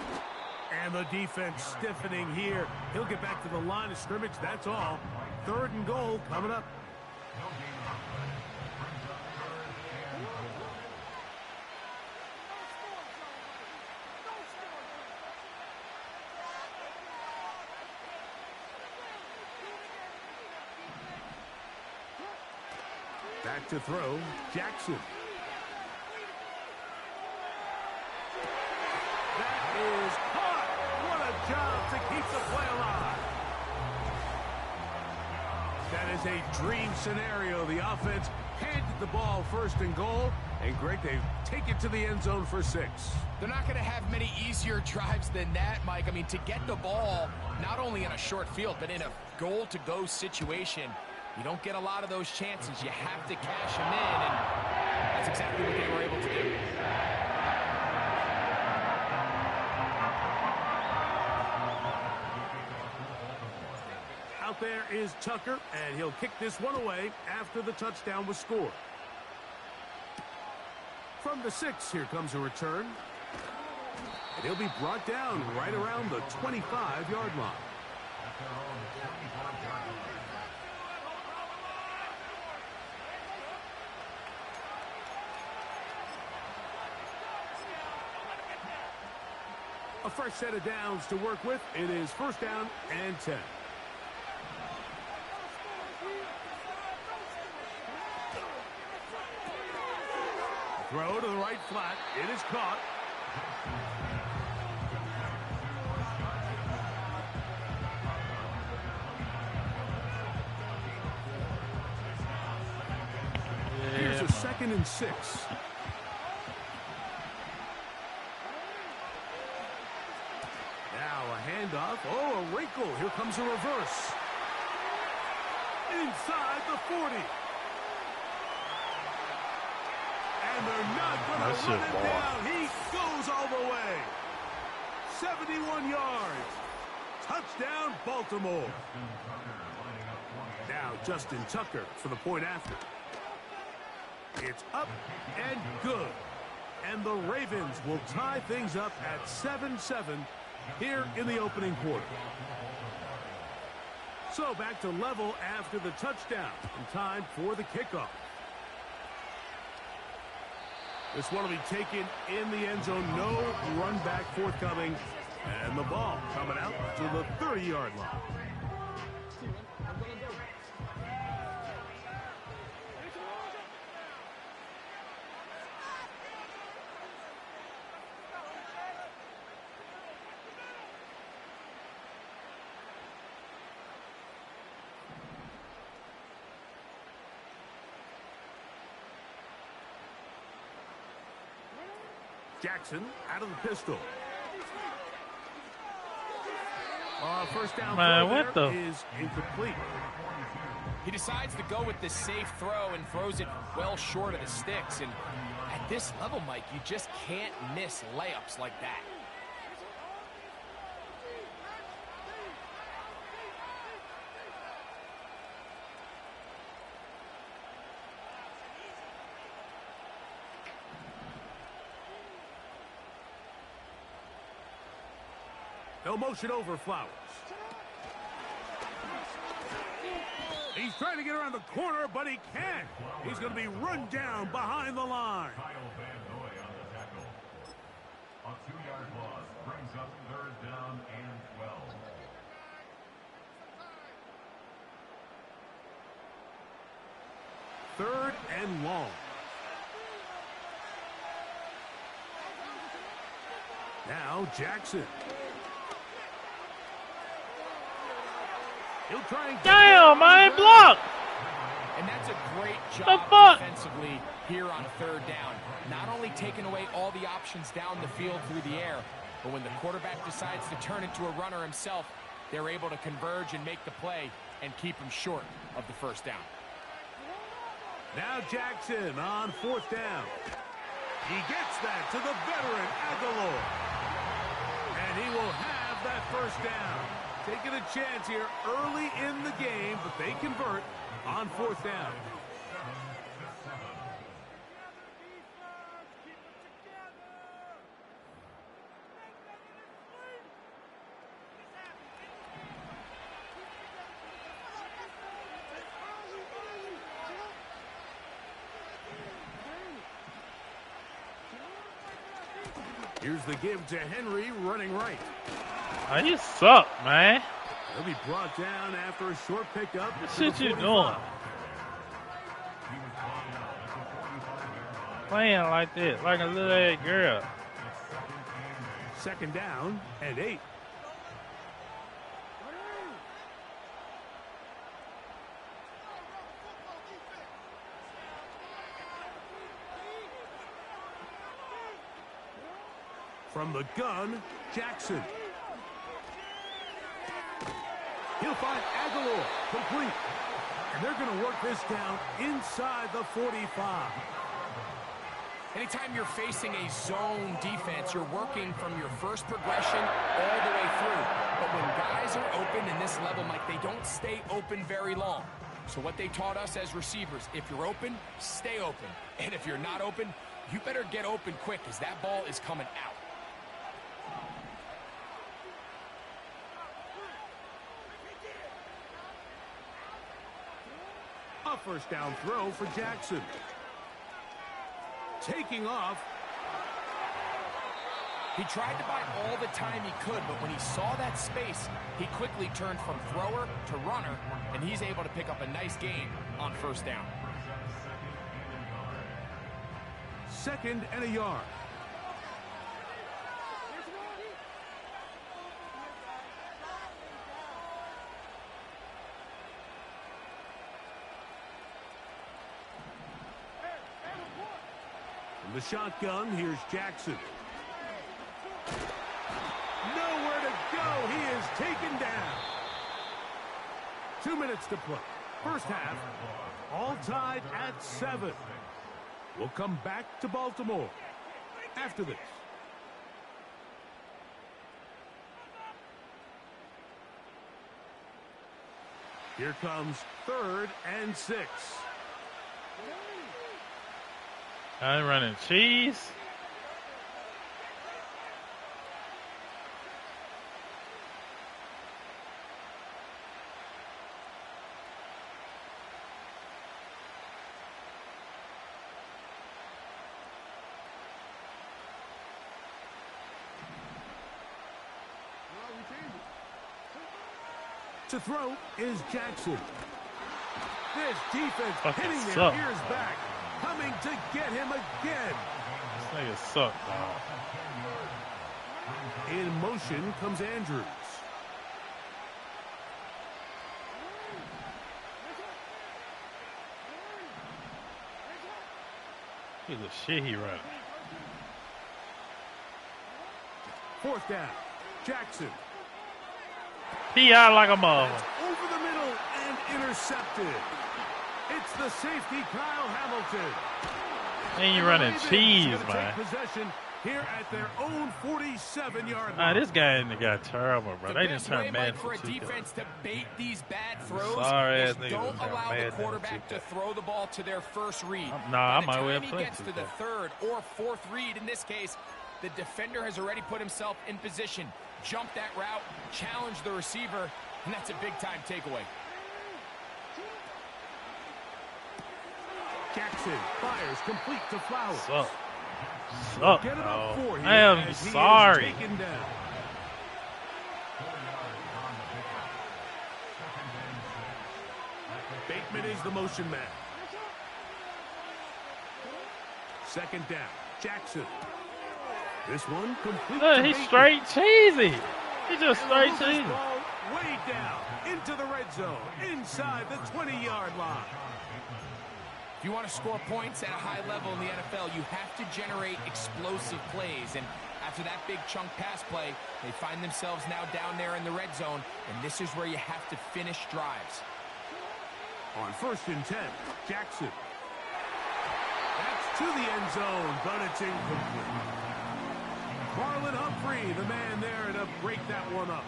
And the defense stiffening here. He'll get back to the line of scrimmage, that's all. 3rd and goal coming up. Back to throw, Jackson. That is caught. What a job to keep the play alive. That is a dream scenario. The offense handed the ball 1st and goal. And Greg, they take it to the end zone for 6. They're not going to have many easier drives than that, Mike. I mean, to get the ball, not only in a short field, but in a goal-to-go situation, you don't get a lot of those chances. You have to cash them in, and that's exactly what they were able to do. Out there is Tucker, and he'll kick this one away after the touchdown was scored. From the 6, here comes a return. And he'll be brought down right around the 25-yard line. A fresh set of downs to work with. It is 1st down and 10. Throw to the right flat. It is caught. Here's a 2nd and 6. Now a handoff. Oh, a wrinkle. Here comes a reverse. Inside the 40. And they're not going to run it down. He goes all the way. 71 yards. Touchdown, Baltimore. Now Justin Tucker for the point after. It's up and good. And the Ravens will tie things up at 7-7 here in the opening quarter. So back to level after the touchdown. And time for the kickoff. This one will be taken in the end zone. No run back forthcoming. And the ball coming out to the 30-yard line. Jackson out of the pistol. First down Man, throw what the? is incomplete. He decides to go with the safe throw and throws it well short of the sticks. And at this level, Mike, you just can't miss layups like that. They'll motion over Flowers. He's trying to get around the corner, but he can't. He's going to be run down behind the line. Kyle Van Noy on the tackle. A 2-yard loss brings up third down and 12. Third and long. Now Jackson. He'll try and Damn, I ain't blocked. And that's a great The job fuck? defensively here on third down. Not only taking away all the options down the field through the air, but when the quarterback decides to turn into a runner himself, they're able to converge and make the play and keep him short of the first down. Now Jackson on fourth down. He gets that to the veteran Aguilar. And he will have that first down. Taking a chance here early in the game, but they convert on fourth down. Here's the give to Henry running right. Oh, you suck, man. He'll be brought down after a short pickup. What to the shit you 45. doing? Playing like that, like a little ass girl. Second down and 8. From the gun, Jackson. He'll find Aguilar, complete. And they're going to work this down inside the 45. Anytime you're facing a zone defense, you're working from your first progression all the way through. But when guys are open in this level, Mike, they don't stay open very long. So what they taught us as receivers, if you're open, stay open. And if you're not open, you better get open quick because that ball is coming out. A first down throw for Jackson. Taking off. He tried to buy all the time he could, but when he saw that space, he quickly turned from thrower to runner, and he's able to pick up a nice gain on first down. Second and a yard. From the shotgun, here's Jackson. Nowhere to go. He is taken down. 2 minutes to play. First half, all tied at 7. We'll come back to Baltimore after this. Here comes 3rd and 6. I'm running cheese. To throw is Jackson. This defense Fucking hitting their suck. ears back, coming to get him again. This nigga suck, dog. In motion comes Andrews. Look at the shit he running. 4th down. Jackson. He out like a mother. Over the middle and intercepted. It's the safety, Kyle Hamilton. And you running cheese, man. Possession here at their own 47-yard line. This guy got terrible, bro. They just turned mad for a defense to bait these bad throws. Sorry ass niggas don't allow the quarterback to throw the ball to their first read. I might well play. By the time he gets to the 3rd or 4th read, in this case, the defender has already put himself in position, jumped that route, challenged the receiver, and that's a big-time takeaway. Jackson fires complete to Flowers. Suck. Get about 4 here. I am sorry. Bateman is the motion man. 2nd down. Jackson. This one complete. Look, he's straight cheesy. He just straight cheesy. Way down into the red zone, inside the 20-yard line. If you want to score points at a high level in the NFL, you have to generate explosive plays. And after that big chunk pass play, they find themselves now down there in the red zone. And this is where you have to finish drives. On 1st and 10, Jackson. That's to the end zone, but it's incomplete. Marlon Humphrey, the man there to break that one up.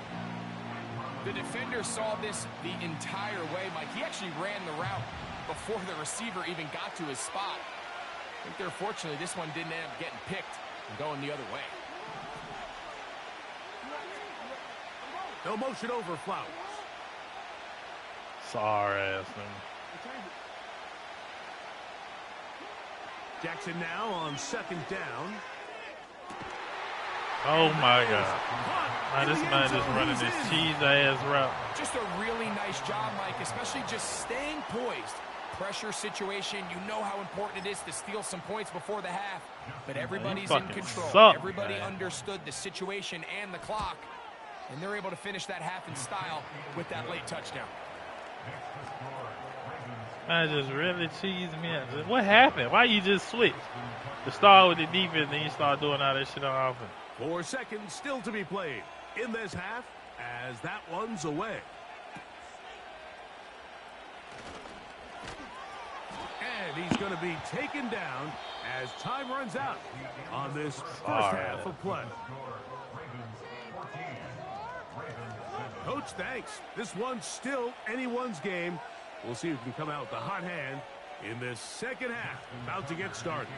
The defender saw this the entire way, Mike. He actually ran the route before the receiver even got to his spot. I think they're fortunately this one didn't end up getting picked and going the other way. No motion over Flowers. Sorry ass thing. Jackson now on 2nd down. Oh my God. This man just running this cheese ass route. Just a really nice job, Mike, especially just staying poised. Pressure situation, you know how important it is to steal some points before the half, but everybody's in control. Everybody understood the situation and the clock, and they're able to finish that half in style with that late touchdown. I just really cheesed me out. What happened? Why you just switch? To start with the defense, then you start doing all that shit on offense. 4 seconds still to be played in this half as that one's away. And he's going to be taken down as time runs out on this first half of play. Coach, thanks. This one's still anyone's game. We'll see who can come out with the hot hand in this second half. About to get started.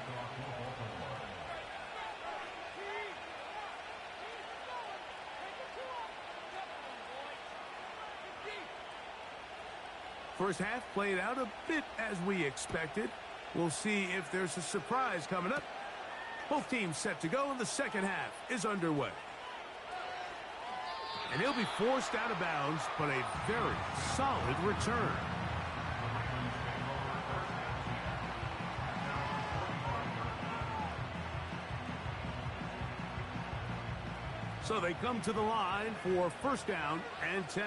First half played out a bit as we expected. We'll see if there's a surprise coming up. Both teams set to go, and the second half is underway. And he'll be forced out of bounds, but a very solid return. So they come to the line for 1st down and 10.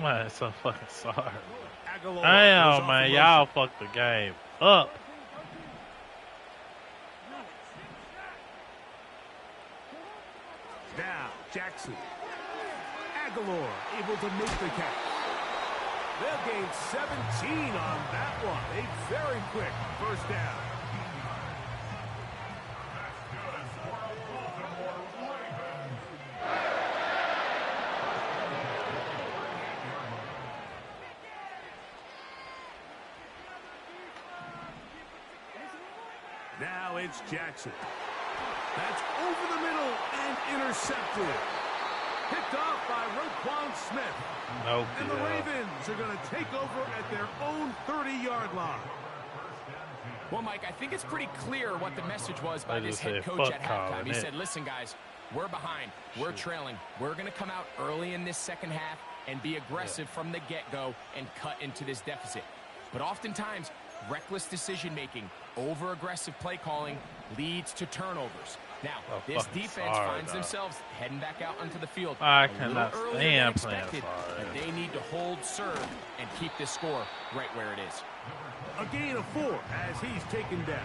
Man, so fucking sorry. Damn, man, y'all fucked the game up. Now, Jackson. Aguilar able to make the catch. They'll gain 17 on that one. A very quick 1st down. Now it's Jackson. That's over the middle and intercepted. Picked off by Roquan Smith. Nope. And the Ravens are going to take over at their own 30-yard line. Well, Mike, I think it's pretty clear what the message was by this head coach at halftime. He said, listen, guys, we're behind. We're trailing. We're going to come out early in this second half and be aggressive from the get-go and cut into this deficit. But oftentimes, reckless decision-making, over-aggressive play calling leads to turnovers. Now, this defense finds themselves heading back out onto the field. I cannot stand playing but they need to hold serve and keep this score right where it is. A gain of 4 as he's taken down.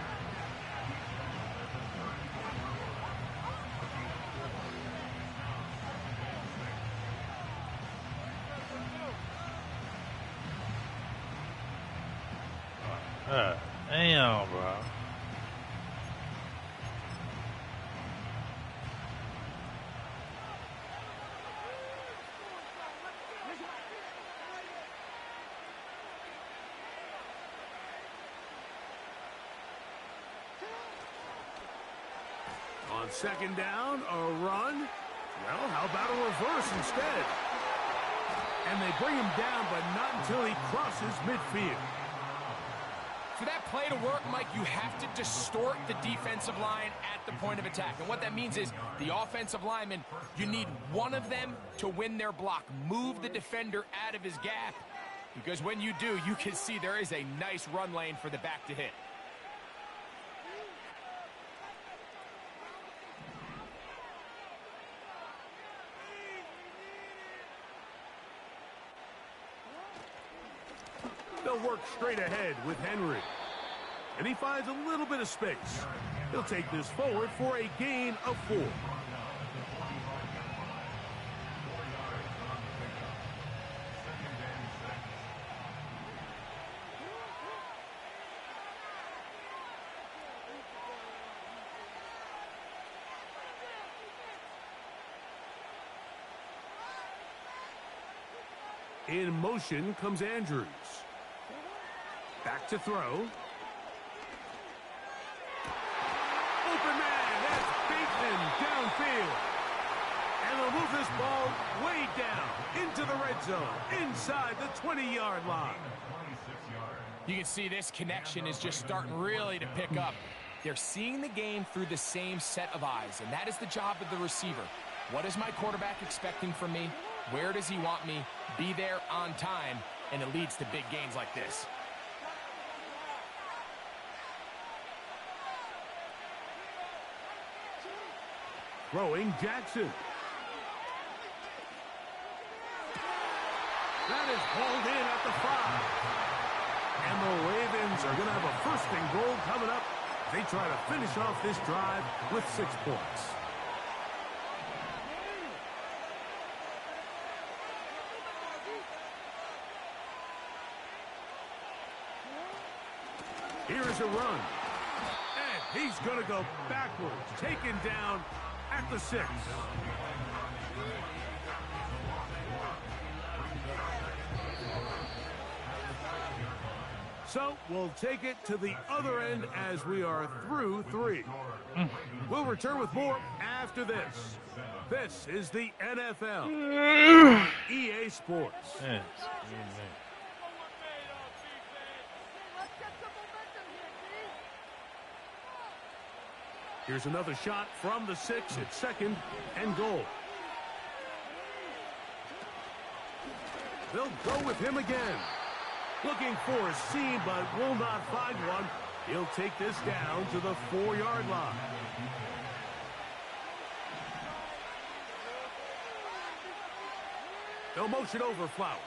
Damn, bro. On second down, a run. Well, how about a reverse instead? And they bring him down, but not until he crosses midfield. For that play to work, Mike, you have to distort the defensive line at the point of attack. And what that means is the offensive lineman, you need one of them to win their block. Move the defender out of his gap. Because when you do, you can see there is a nice run lane for the back to hit. They'll work straight ahead with Henry. And he finds a little bit of space. He'll take this forward for a gain of 4. In motion comes Andrews. Back to throw. Open man, that's Bateman downfield. And they'll move this ball way down into the red zone, inside the 20-yard line. You can see this connection is just starting really to pick up. They're seeing the game through the same set of eyes, and that is the job of the receiver. What is my quarterback expecting from me? Where does he want me? Be there on time, and it leads to big gains like this. Throwing Jackson. That is hauled in at the 5. And the Ravens are going to have a 1st and goal coming up. They try to finish off this drive with 6 points. Here's a run. And he's going to go backwards, taken down at the 6. So we'll take it to the other end as we are through 3. We'll return with more after this. This is the NFL. EA Sports. Yes. Here's another shot from the 6. It's 2nd and goal. They'll go with him again. Looking for a seam, but will not find one. He'll take this down to the 4-yard line. They'll motion over Flowers.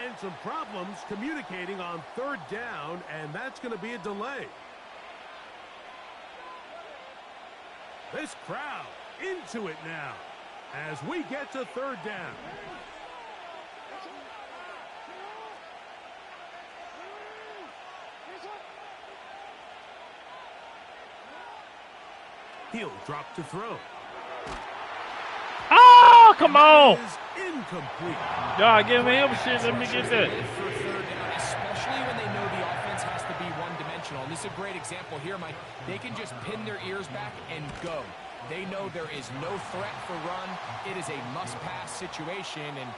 And some problems communicating on 3rd down, and that's going to be a delay. This crowd into it now as we get to 3rd down. He'll drop to throw. Oh, come on. Is incomplete. Y'all give me him shit. Let me get that. For 3rd down, especially when they know the offense has to be one-dimensional. And this is a great example here, Mike. They can just pin their ears back and go. They know there is no threat for run. It is a must-pass situation. And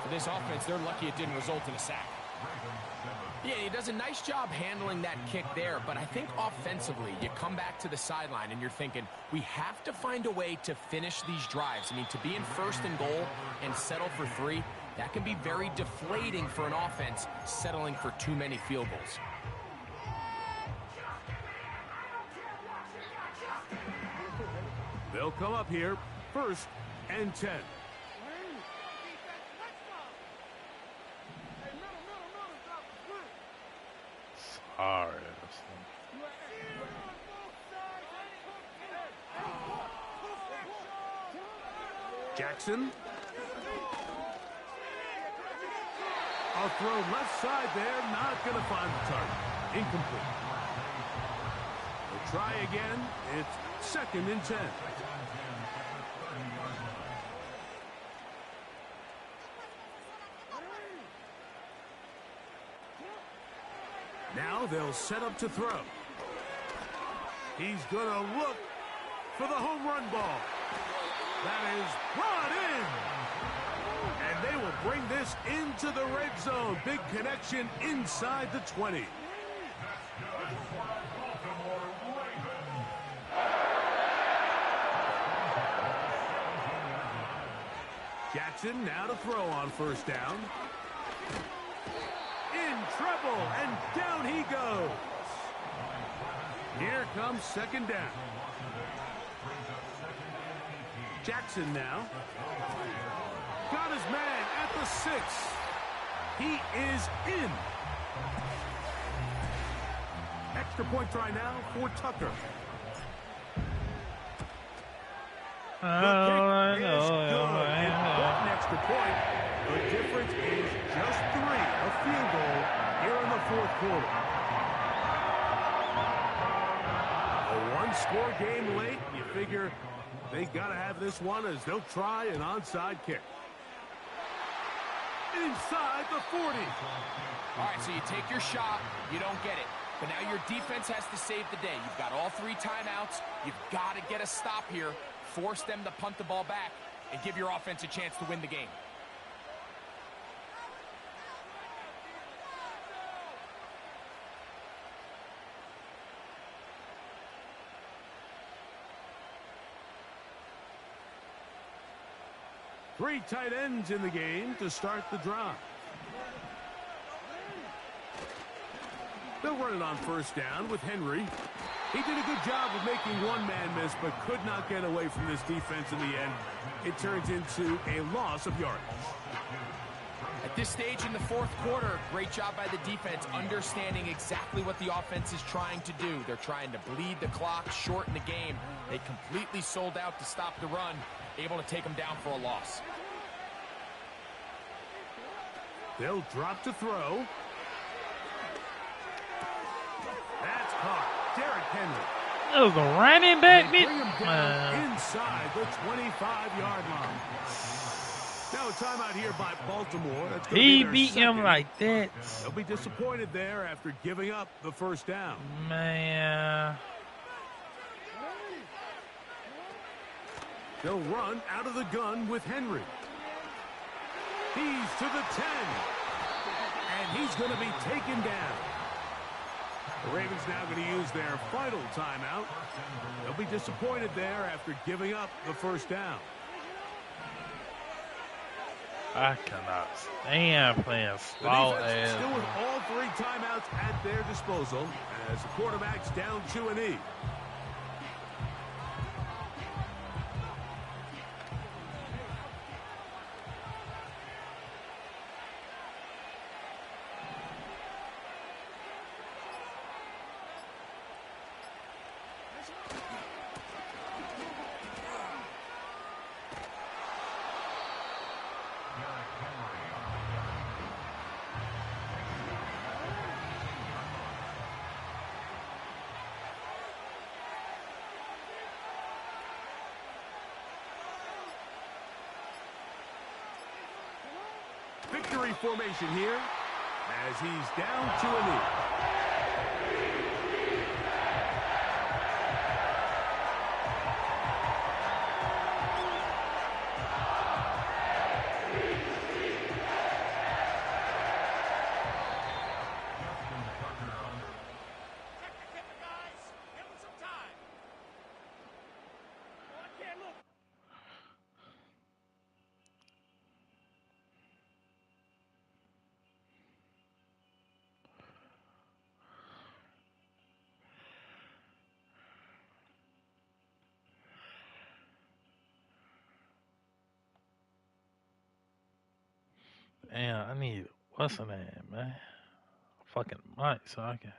for this offense, they're lucky it didn't result in a sack. Yeah, he does a nice job handling that kick there, but I think offensively, you come back to the sideline and you're thinking, we have to find a way to finish these drives. I mean, to be in 1st and goal and settle for 3, that can be very deflating for an offense settling for too many field goals. They'll come up here, 1st and 10. Sorry. Jackson. A throw left side there, not going to find the target. Incomplete. We'll try again. It's 2nd and 10. Now they'll set up to throw. He's going to look for the home run ball. That is brought in. And they will bring this into the red zone. Big connection inside the 20. Jackson now to throw on 1st down. In trouble, and down he goes. Here comes 2nd down. Jackson now. Got his man at the 6. He is in. Extra point try now for Tucker. The kick is good. Important extra point. The difference is just 3. A field goal here in the 4th quarter. A 1-score game late. You figure they got to have this one as they'll try an onside kick. Inside the 40. All right, so you take your shot, you don't get it. But now your defense has to save the day. You've got all 3 timeouts. You've got to get a stop here, force them to punt the ball back, and give your offense a chance to win the game. Three tight ends in the game to start the drive. They'll run it on 1st down with Henry. He did a good job of making one man miss, but could not get away from this defense in the end. It turns into a loss of yardage. At this stage in the 4th quarter, great job by the defense, understanding exactly what the offense is trying to do. They're trying to bleed the clock, shorten the game. They completely sold out to stop the run, able to take them down for a loss. They'll drop to throw. That's caught. Derrick Henry. That was a running back. Bring him down inside the 25-yard line. Now a timeout here by Baltimore. That's He be beat him like that. They'll be disappointed there after giving up the 1st down. Man. They'll run out of the gun with Henry. He's to the 10. And he's going to be taken down. The Ravens now going to use their final timeout. They'll be disappointed there after giving up the 1st down. I cannot stand playing slow ass. Still with all 3 timeouts at their disposal as the quarterback's down to an E. Victory formation here as he's down to a knee. Damn, I need, what's the name, man? Fucking mic so I can